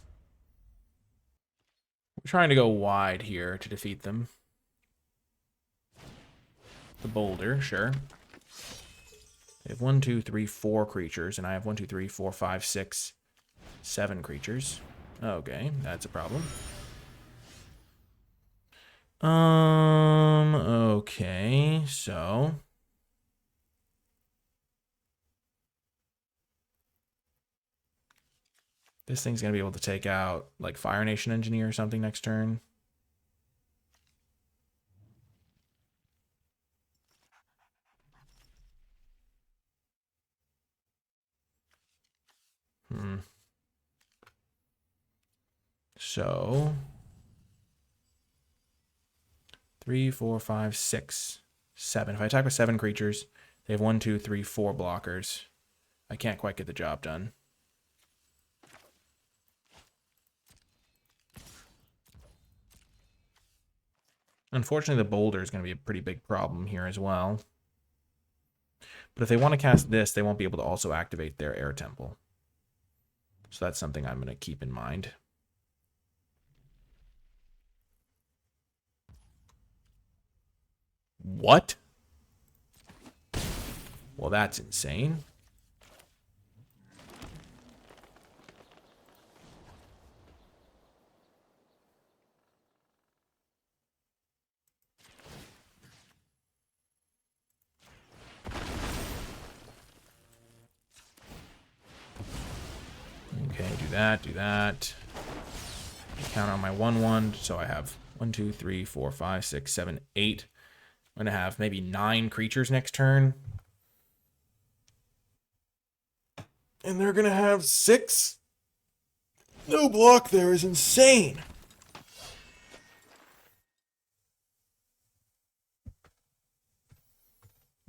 We're trying to go wide here to defeat them. The boulder, sure. They have 1, 2, 3, 4 creatures, and I have 1, 2, 3, 4, 5, 6, 7 creatures. Okay, that's a problem. Okay, so... This thing's going to be able to take out, like, Fire Nation Engineer or something next turn. So... 3, 4, 5, 6, 7. If I attack with 7 creatures, they have 1, 2, 3, 4 blockers. I can't quite get the job done. Unfortunately, the boulder is going to be a pretty big problem here as well. But if they want to cast this, they won't be able to also activate their air temple. So that's something I'm going to keep in mind. What? Well, that's insane. Okay, do that, do that. Count on my 1/1, so I have 1, 2, 3, 4, 5, 6, 7, 8. I'm gonna have maybe 9 creatures next turn. And they're gonna have 6? No block there is insane.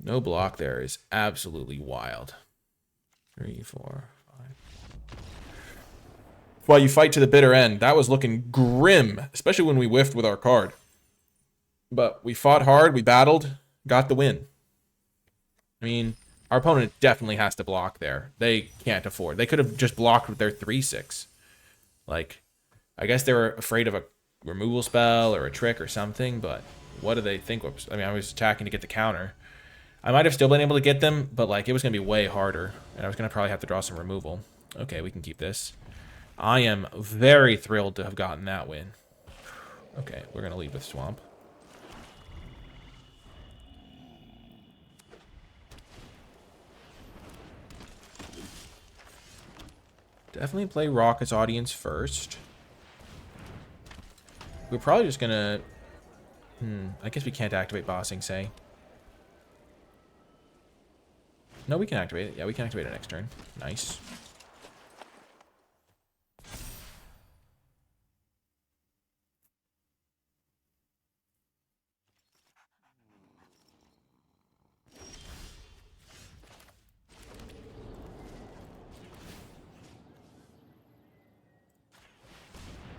No block there is absolutely wild. 3, 4, 5. While you fight to the bitter end. That was looking grim, especially when we whiffed with our card. But we fought hard, we battled, got the win. I mean, our opponent definitely has to block there. They can't afford. They could have just blocked with their 3/6. Like, I guess they were afraid of a removal spell or a trick or something, but what do they think? I mean, I was attacking to get the counter. I might have still been able to get them, but like it was going to be way harder, and I was going to probably have to draw some removal. Okay, we can keep this. I am very thrilled to have gotten that win. Okay, we're going to lead with Swamp. Definitely play Raucous Audience first. We're probably just going to... I guess we can't activate Bossing Say. No, we can activate it. Yeah, we can activate it next turn. Nice.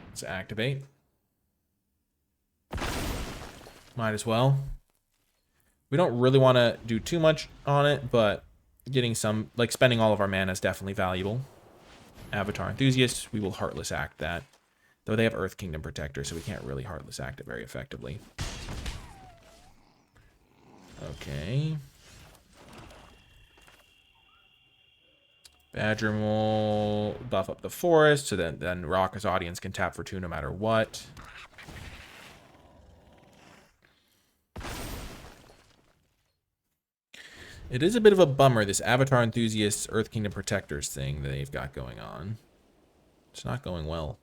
Let's activate. Might as well. We don't really want to do too much on it, but getting some, like spending all of our mana is definitely valuable. Avatar Enthusiasts, we will Heartless Act that. Though they have Earth Kingdom Protector, so we can't really Heartless Act it very effectively. Okay. Badger will buff up the forest, so then Raucous Audience can tap for 2 no matter what. It is a bit of a bummer, this Avatar Enthusiasts Earth Kingdom Protectors thing that they've got going on. It's not going well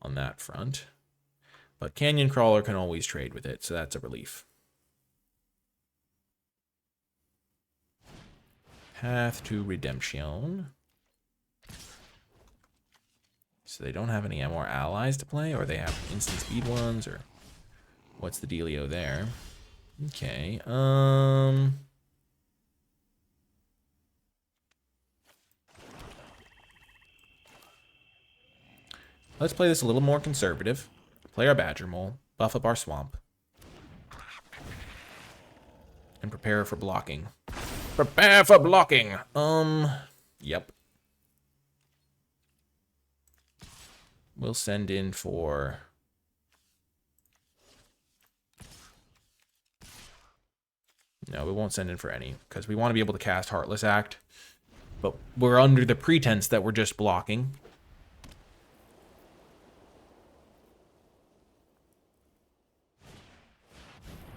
on that front. But Canyon Crawler can always trade with it, so that's a relief. Path to Redemption. So they don't have any more allies to play, or they have instant speed ones, or what's the dealio there? Okay, let's play this a little more conservative. Play our Badger Mole, buff up our Swamp, and prepare for blocking. Prepare for blocking! Yep. We'll send in for... No, we won't send in for any, because we want to be able to cast Heartless Act. But we're under the pretense that we're just blocking.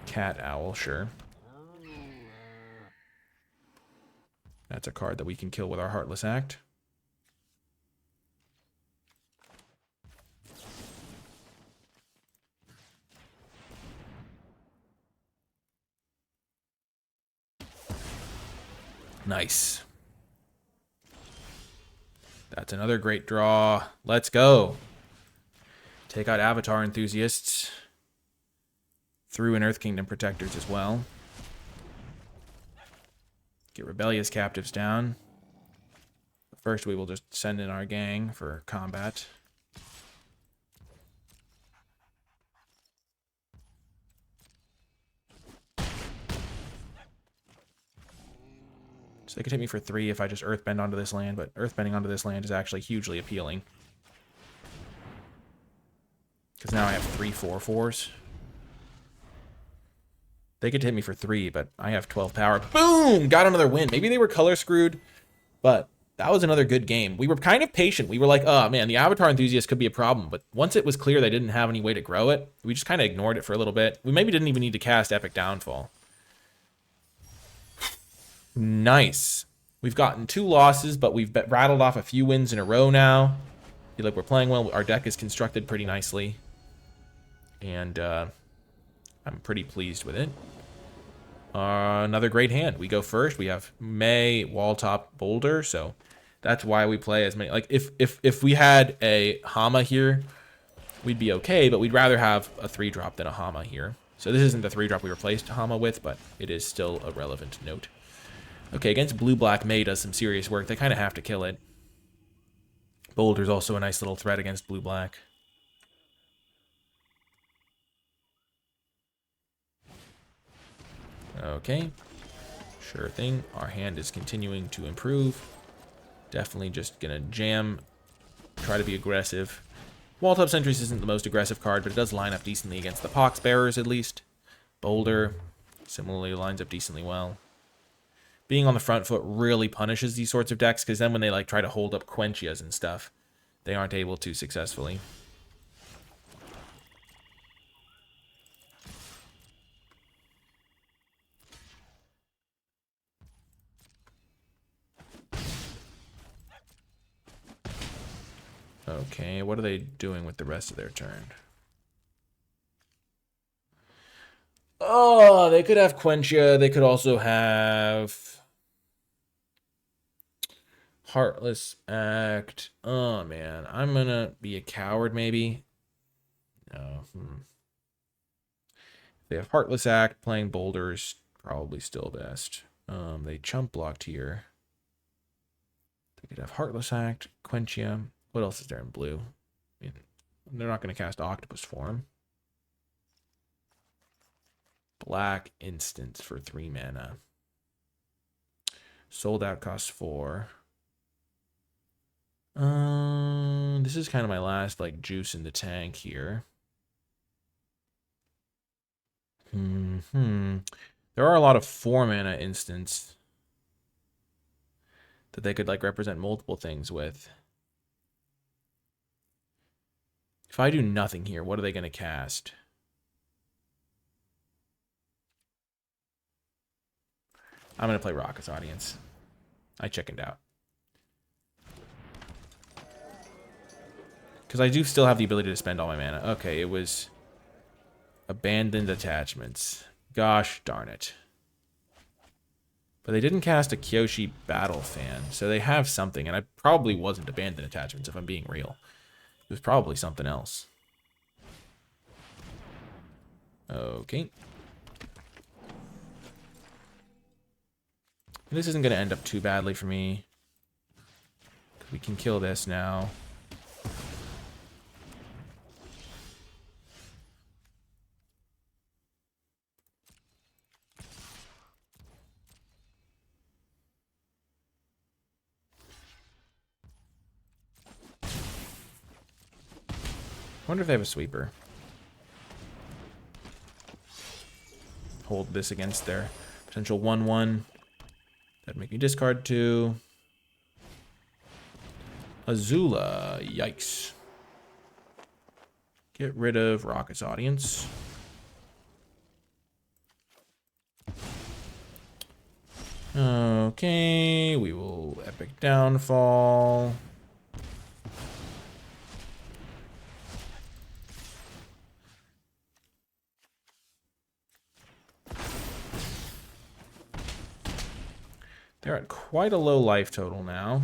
Cat Owl, sure. That's a card that we can kill with our Heartless Act. Nice. That's another great draw. Let's go. Take out Avatar Enthusiasts. Through an Earth Kingdom Protectors as well. Get Rebellious Captives down. But first we will just send in our gang for combat. So they could hit me for 3 if I just Earthbend onto this land, but Earthbending onto this land is actually hugely appealing. Because now I have 3 4/4s. They could hit me for 3, but I have 12 power. Boom! Got another win. Maybe they were color screwed, but that was another good game. We were kind of patient. We were like, oh man, the Avatar Enthusiast could be a problem. But once it was clear they didn't have any way to grow it, we just kind of ignored it for a little bit. We maybe didn't even need to cast Epic Downfall. Nice. We've gotten 2 losses, but we've rattled off a few wins in a row now. I feel like we're playing well. Our deck is constructed pretty nicely. And I'm pretty pleased with it. Another great hand. We go first. We have May, Walltop, Boulder. So that's why we play as many. Like, if we had a Hama here, we'd be okay. But we'd rather have a 3-drop than a Hama here. So this isn't the 3-drop we replaced Hama with, but it is still a relevant note. Okay, against blue-black, May does some serious work. They kind of have to kill it. Boulder's also a nice little threat against blue-black. Okay, sure thing. Our hand is continuing to improve. Definitely just gonna jam, try to be aggressive. Walltop Sentries isn't the most aggressive card, but it does line up decently against the Pox Bearers at least. Boulder similarly lines up decently well. Being on the front foot really punishes these sorts of decks, because then when they like try to hold up Quenchias and stuff, they aren't able to successfully. Okay, what are they doing with the rest of their turn? Oh, they could have Quenchia. They could also have Heartless Act. Oh, man. I'm going to be a coward, maybe. No. They have Heartless Act. Playing Boulders, probably still best. They chump blocked here. They could have Heartless Act, Quenchia. What else is there in blue? I mean, they're not going to cast Octopus Form. Black Instance for 3 mana. Sold Out costs 4. This is kind of my last like juice in the tank here. There are a lot of 4 mana instants that they could like represent multiple things with. If I do nothing here, what are they going to cast? I'm going to play Rocket's Audience. I chickened out. Because I do still have the ability to spend all my mana. Okay, it was Abandoned Attachments. Gosh darn it. But they didn't cast a Kyoshi Battle Fan, so they have something, and I probably wasn't Abandoned Attachments if I'm being real. It was probably something else. Okay. This isn't going to end up too badly for me. We can kill this now. I wonder if they have a sweeper. Hold this against their potential 1/1. That'd make me discard 2. Azula. Yikes. Get rid of Rocket's Audience. Okay, we will Epic Downfall. They're at quite a low life total now.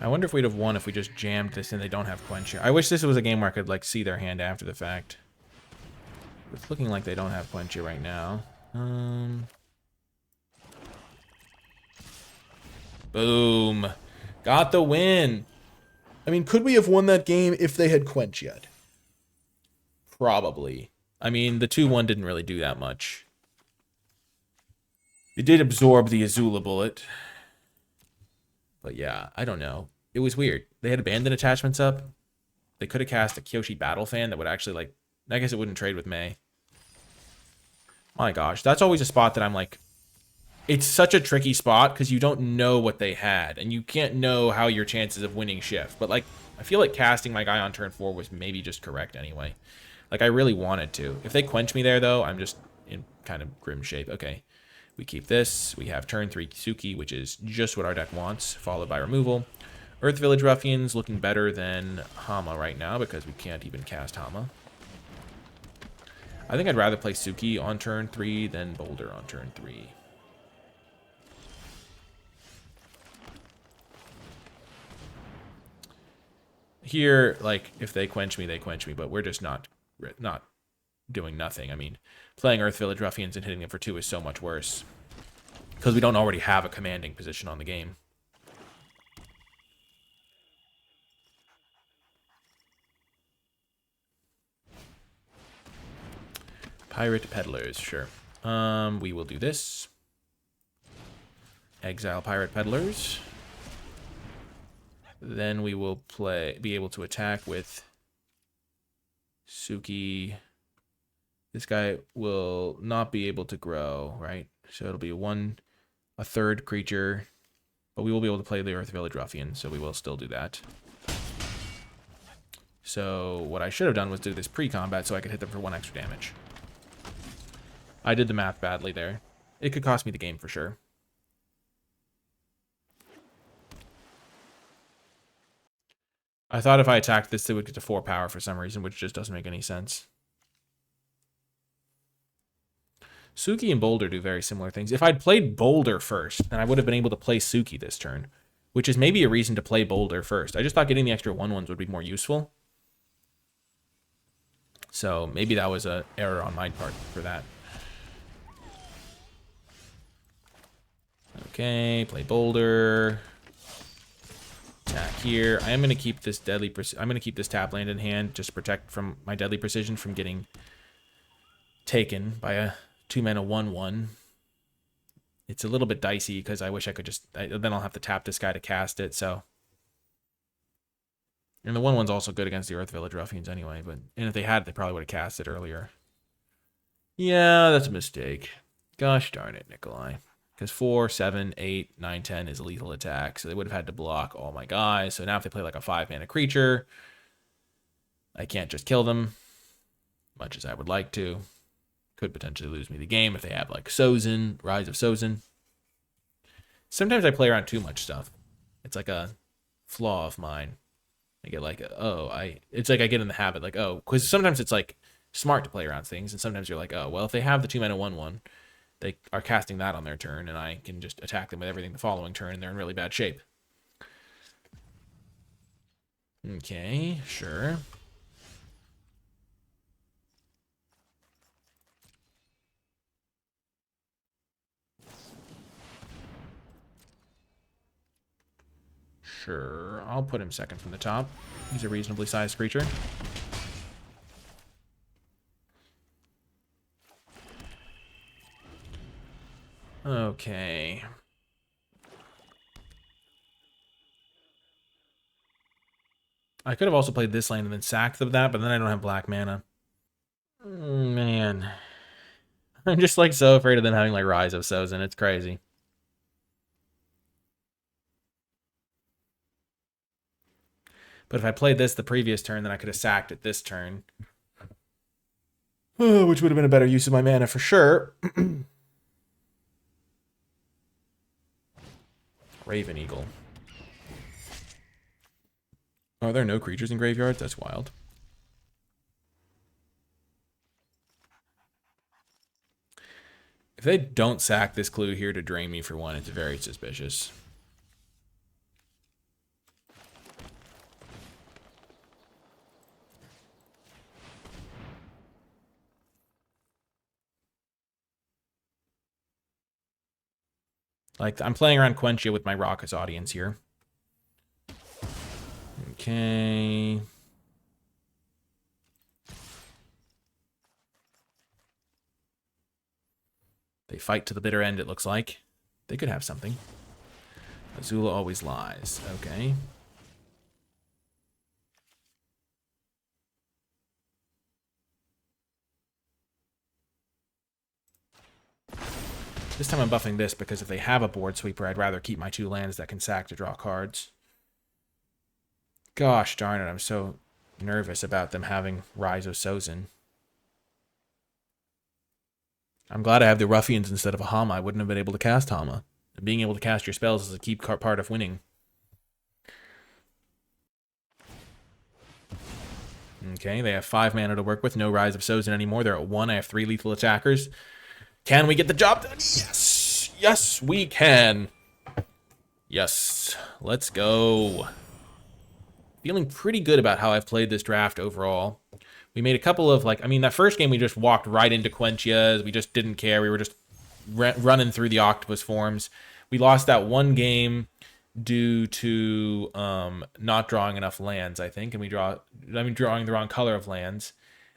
I wonder if we'd have won if we just jammed this and they don't have Quenchia. I wish this was a game where I could like see their hand after the fact. It's looking like they don't have Quenchia right now. Boom. Got the win. I mean, could we have won that game if they had Quenchia? Probably. I mean, the 2/1 didn't really do that much. It did absorb the Azula bullet. But yeah, I don't know. It was weird. They had Abandoned Attachments up. They could have cast a Kyoshi Battle Fan that would actually, like... I guess it wouldn't trade with May. My gosh, that's always a spot that I'm like... It's such a tricky spot because you don't know what they had. And you can't know how your chances of winning shift. But, like, I feel like casting my guy on turn 4 was maybe just correct anyway. Like, I really wanted to. If they quench me there, though, I'm just in kind of grim shape. Okay, we keep this. We have turn 3 Suki, which is just what our deck wants, followed by removal. Earth Village Ruffians looking better than Hama right now because we can't even cast Hama. I think I'd rather play Suki on turn 3 than Boulder on turn 3. Here, like, if they quench me, but we're just not doing nothing. I mean, playing Earth Village Ruffians and hitting them for 2 is so much worse because we don't already have a commanding position on the game. Pirate Peddlers, sure. We will do this. Exile Pirate Peddlers. Then we will be able to attack with Suki. This guy will not be able to grow, right? So it'll be a third creature, but we will be able to play the Earth Village Ruffian, so we will still do that. So what I should have done was do this pre-combat so I could hit them for 1 extra damage. I did the math badly there. It could cost me the game for sure. I thought if I attacked this, they would get to 4 power for some reason, which just doesn't make any sense. Suki and Boulder do very similar things. If I'd played Boulder first, then I would have been able to play Suki this turn, which is maybe a reason to play Boulder first. I just thought getting the extra 1/1s would be more useful. So maybe that was an error on my part for that. Okay, play Boulder. Attack here. I am going to keep this I'm going to keep this tap land in hand just to protect from my Deadly Precision from getting taken by a 2-mana 1/1. It's a little bit dicey because I wish I could just then I'll have to tap this guy to cast it. So, and the 1/1's also good against the Earth Village Ruffians anyway. And if they had it, they probably would have cast it earlier. Yeah, that's a mistake. Gosh darn it, Nikolai. Because 4, 7, 8, 9, 10 is a lethal attack. So they would have had to block all my guys. So now if they play like a 5-mana creature, I can't just kill them, much as I would like to. Could potentially lose me the game if they have like Sozin, Rise of Sozin. Sometimes I play around too much stuff. It's like a flaw of mine. I get like, it's like I get in the habit, like, because sometimes it's like smart to play around things. And sometimes you're like, well, if they have the 2-mana 1/1, they are casting that on their turn, and I can just attack them with everything the following turn, and they're in really bad shape. Okay, sure. Sure, I'll put him second from the top. He's a reasonably sized creature. Okay. I could have also played this lane and then sacked them that, but then I don't have black mana. Man. I'm just like so afraid of them having like Rise of Sozin. It's crazy. But if I played this the previous turn, then I could have sacked it this turn. Which would have been a better use of my mana for sure. Raven Eagle. Are there no creatures in graveyards? That's wild. If they don't sack this clue here to drain me for 1, it's very suspicious. Like, I'm playing around Quenchia with my Raucous audience here. Okay. They fight to the bitter end, it looks like. They could have something. Azula always lies. Okay. This time I'm buffing this because if they have a board sweeper, I'd rather keep my 2 lands that can sack to draw cards. Gosh darn it, I'm so nervous about them having Rise of Sozin. I'm glad I have the Ruffians instead of a Hama. I wouldn't have been able to cast Hama. Being able to cast your spells is a key part of winning. Okay, they have 5 mana to work with. No Rise of Sozin anymore. They're at 1. I have 3 lethal attackers. Can we get the job done? Yes! Yes, we can! Yes. Let's go. Feeling pretty good about how I've played this draft overall. We made a couple of, like, I mean, that first game we just walked right into Quenchias. We just didn't care. We were just running through the octopus forms. We lost that one game due to not drawing enough lands, I think. And drawing the wrong color of lands.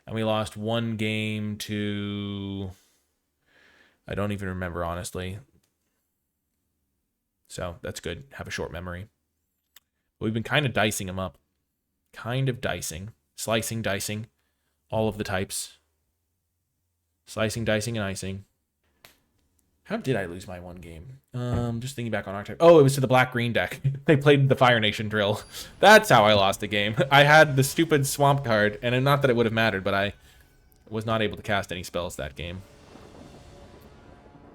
And we lost one game to... I don't even remember, honestly. So that's good. Have a short memory. But we've been kind of dicing them up. Kind of dicing. Slicing, dicing. All of the types. Slicing, dicing, and icing. How did I lose my one game? Just thinking back on Archetype. Oh, it was to the black-green deck. They played the Fire Nation drill. That's how I lost the game. I had the stupid swamp card, and not that it would have mattered, but I was not able to cast any spells that game.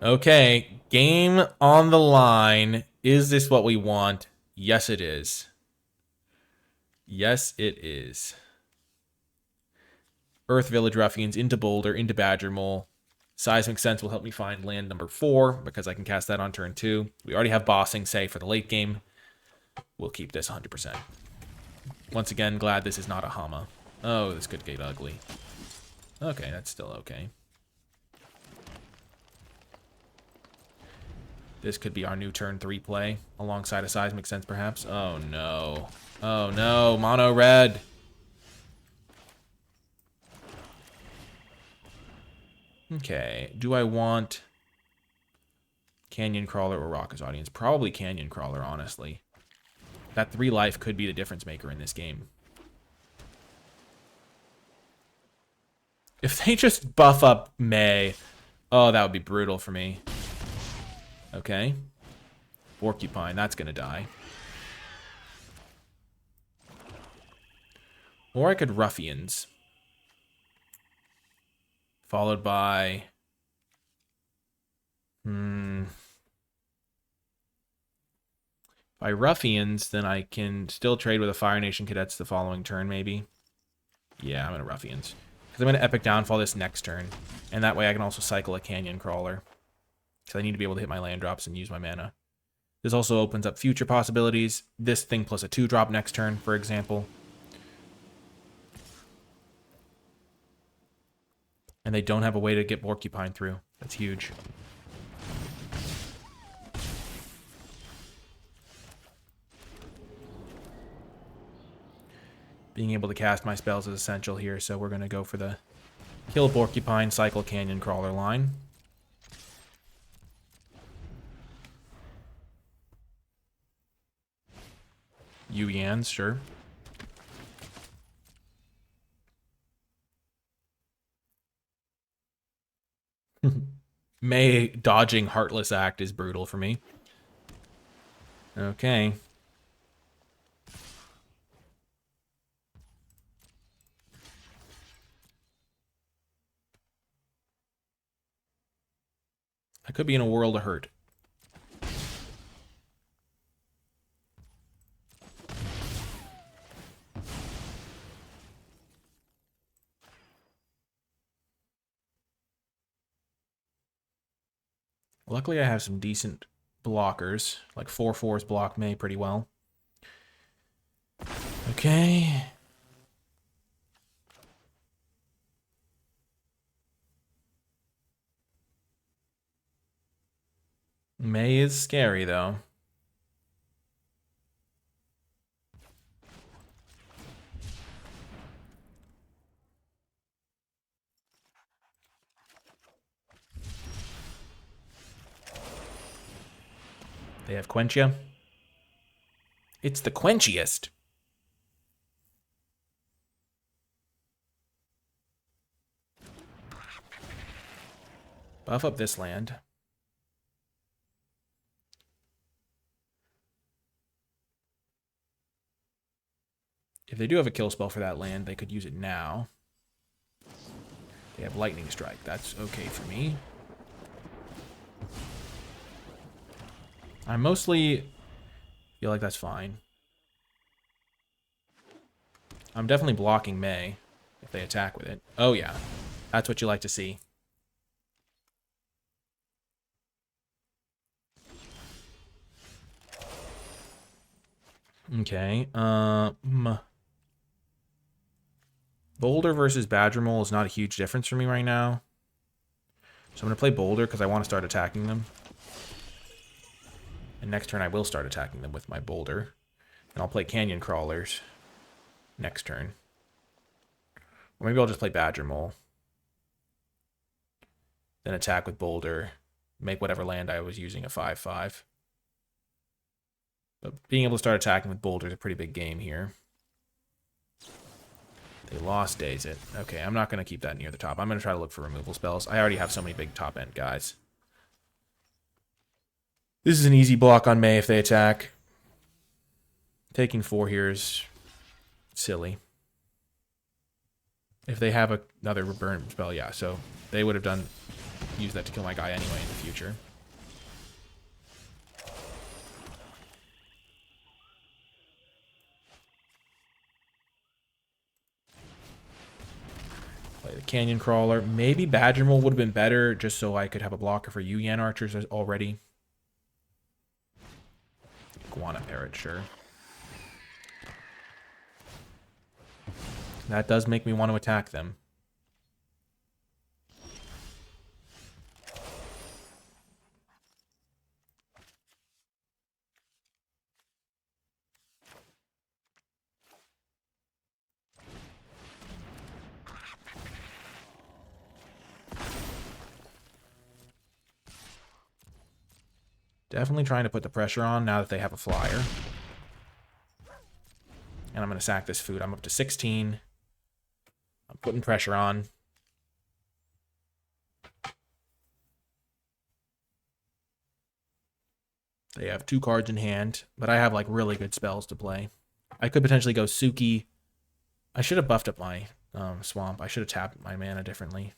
Okay, game on the line. Is this what we want? Yes, it is. Yes, it is. Earth Village Ruffians into Boulder, into Badger Mole. Seismic Sense will help me find land number 4 because I can cast that on turn 2. We already have Bossing, say, for the late game. We'll keep this 100%. Once again, glad this is not a Hama. Oh, this could get ugly. Okay, that's still okay. This could be our new turn 3 play, alongside a Seismic Sense, perhaps. Oh, no. Oh, no. Mono red. Okay. Do I want Canyon Crawler or Raucous Audience? Probably Canyon Crawler, honestly. That 3 life could be the difference maker in this game. If they just buff up May, oh, that would be brutal for me. Okay. Porcupine, that's going to die. Or I could Ruffians. Followed by... By Ruffians, then I can still trade with a Fire Nation Cadets the following turn, maybe. Yeah, I'm going to Ruffians. Because I'm going to Epic Downfall this next turn. And that way I can also cycle a Canyon Crawler. Because I need to be able to hit my land drops and use my mana. This also opens up future possibilities. This thing plus a 2-drop next turn, for example. And they don't have a way to get Porcupine through. That's huge. Being able to cast my spells is essential here, so we're going to go for the kill Porcupine, cycle Canyon Crawler line. Yans, sure. May dodging Heartless Act is brutal for me. Okay. I could be in a world of hurt. Luckily, I have some decent blockers. Like 4/4s block May pretty well. Okay. May is scary, though. They have Quenchia. It's the quenchiest. Buff up this land. If they do have a kill spell for that land, they could use it now. They have Lightning Strike. That's okay for me. I mostly feel like that's fine. I'm definitely blocking May if they attack with it. Oh, yeah. That's what you like to see. Okay. Boulder versus Badger Mole is not a huge difference for me right now. So I'm going to play Boulder because I want to start attacking them. And next turn I will start attacking them with my Boulder. And I'll play Canyon Crawlers next turn. Or maybe I'll just play Badger Mole. Then attack with Boulder. Make whatever land I was using a 5/5. But being able to start attacking with Boulder is a pretty big game here. They lost Daze it. Okay, I'm not going to keep that near the top. I'm going to try to look for removal spells. I already have so many big top end guys. This is an easy block on May if they attack. Taking 4 here is silly. If they have another burn spell, yeah. So they would have used that to kill my guy anyway in the future. Play the Canyon Crawler. Maybe Badger Mole would have been better just so I could have a blocker for you Yan Archers already. Iguana Parrot, sure. That does make me want to attack them. Definitely trying to put the pressure on now that they have a flyer. And I'm going to sack this food. I'm up to 16. I'm putting pressure on. They have 2 cards in hand, but I have like really good spells to play. I could potentially go Suki. I should have buffed up my swamp. I should have tapped my mana differently.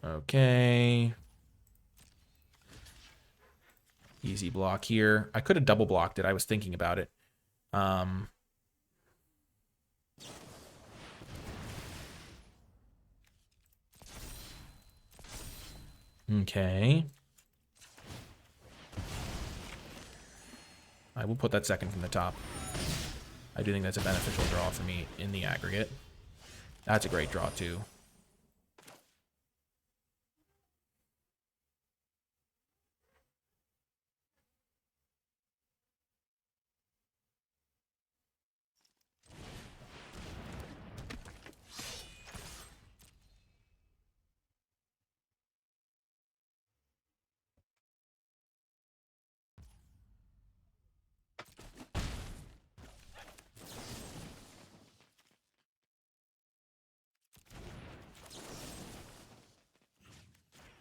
Okay. Easy block here. I could have double blocked it. I was thinking about it. Okay. I will put that second from the top. I do think that's a beneficial draw for me in the aggregate. That's a great draw, too.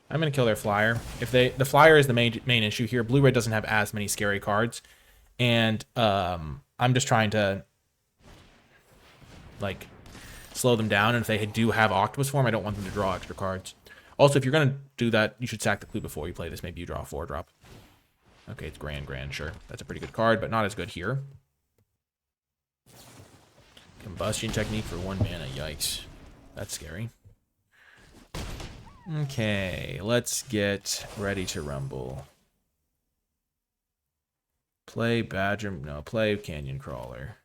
I'm going to kill their flyer. If the flyer is the main issue here. Blue-red doesn't have as many scary cards. And I'm just trying to like slow them down. And if they do have Octopus form, I don't want them to draw extra cards. Also, if you're going to do that, you should sack the clue before you play this. Maybe you draw a 4-drop. Okay, it's Grand, sure. That's a pretty good card, but not as good here. Combustion Technique for 1 mana. Yikes. That's scary. Okay, let's get ready to rumble. Play Badger... No, play Canyon Crawler.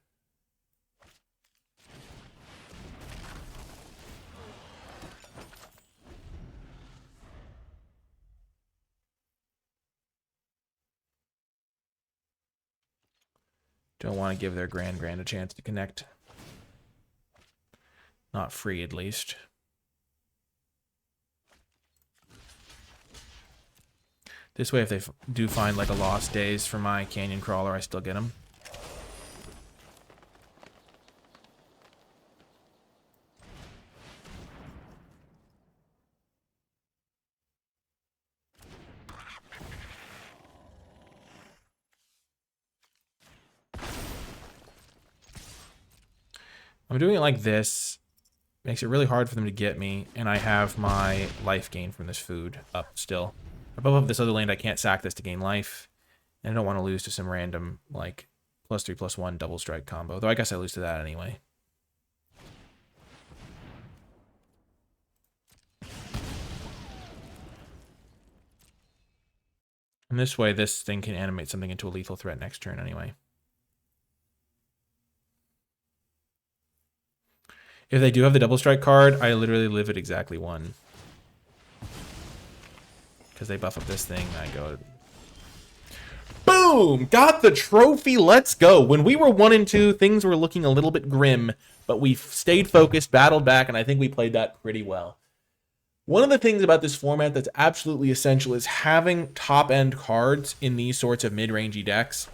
Don't want to give their Grand a chance to connect. Not free, at least. This way, if they do find like a Lost Days for my Canyon Crawler, I still get them. I'm doing it like this Makes it really hard for them to get me, and I have my life gain from this food up still. Above this other land, I can't sack this to gain life, and I don't want to lose to some random, like, +3/+1 double strike combo, though I guess I lose to that anyway. And this way, this thing can animate something into a lethal threat next turn anyway. If they do have the double strike card, I literally live at exactly 1. Because they buff up this thing, I go... Boom! Got the trophy, let's go! When we were 1 and 2, things were looking a little bit grim, but we stayed focused, battled back, and I think we played that pretty well. One of the things about this format that's absolutely essential is having top-end cards in these sorts of mid-rangey decks.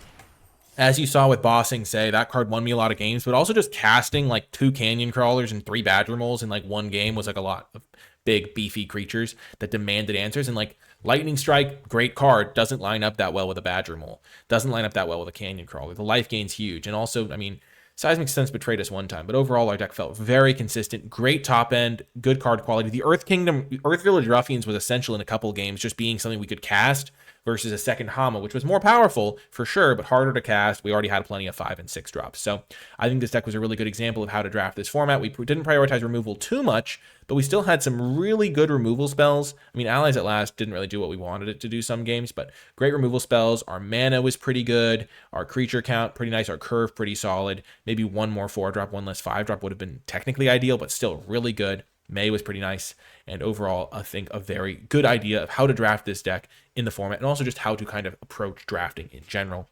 As you saw with Bossing Say, that card won me a lot of games, but also just casting like 2 Canyon Crawlers and 3 Badger Moles in like 1 game was like a lot of big, beefy creatures that demanded answers. And like Lightning Strike, great card, doesn't line up that well with a Badger Mole. Doesn't line up that well with a Canyon Crawler. The life gain's huge. And also, I mean, Seismic Sense betrayed us one time, but overall our deck felt very consistent. Great top end, good card quality. The Earth Village Ruffians was essential in a couple games, just being something we could cast versus a second Hama, which was more powerful for sure, but harder to cast. We already had plenty of 5 and 6 drops. So I think this deck was a really good example of how to draft this format. We didn't prioritize removal too much, but we still had some really good removal spells. I mean, Allies at Last didn't really do what we wanted it to do some games, but great removal spells. Our mana was pretty good. Our creature count, pretty nice. Our curve, pretty solid. Maybe 1 more 4-drop, 1 less 5-drop would have been technically ideal, but still really good. May was pretty nice, and overall, I think a very good idea of how to draft this deck in the format, and also just how to kind of approach drafting in general.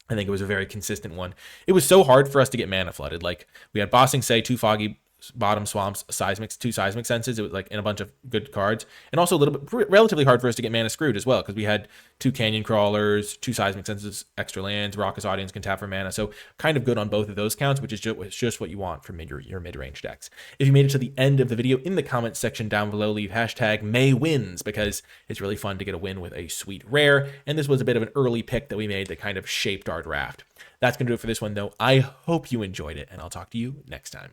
I think it was a very consistent one. It was so hard for us to get mana flooded. Like, we had Bossing Say, 2 Foggy Bottom Swamps, 2 Seismic Senses. It was like in a bunch of good cards, and also a little bit relatively hard for us to get mana screwed as well, because we had 2 Canyon Crawlers, 2 Seismic Senses, extra lands, Raucous Audience can tap for mana, so kind of good on both of those counts, which is just what you want from your mid-range decks. If you made it to the end of the video, in the comments section down below, leave hashtag #MayWins, because it's really fun to get a win with a sweet rare, and this was a bit of an early pick that we made that kind of shaped our draft. That's going to do it for this one, though. I hope you enjoyed it, and I'll talk to you next time.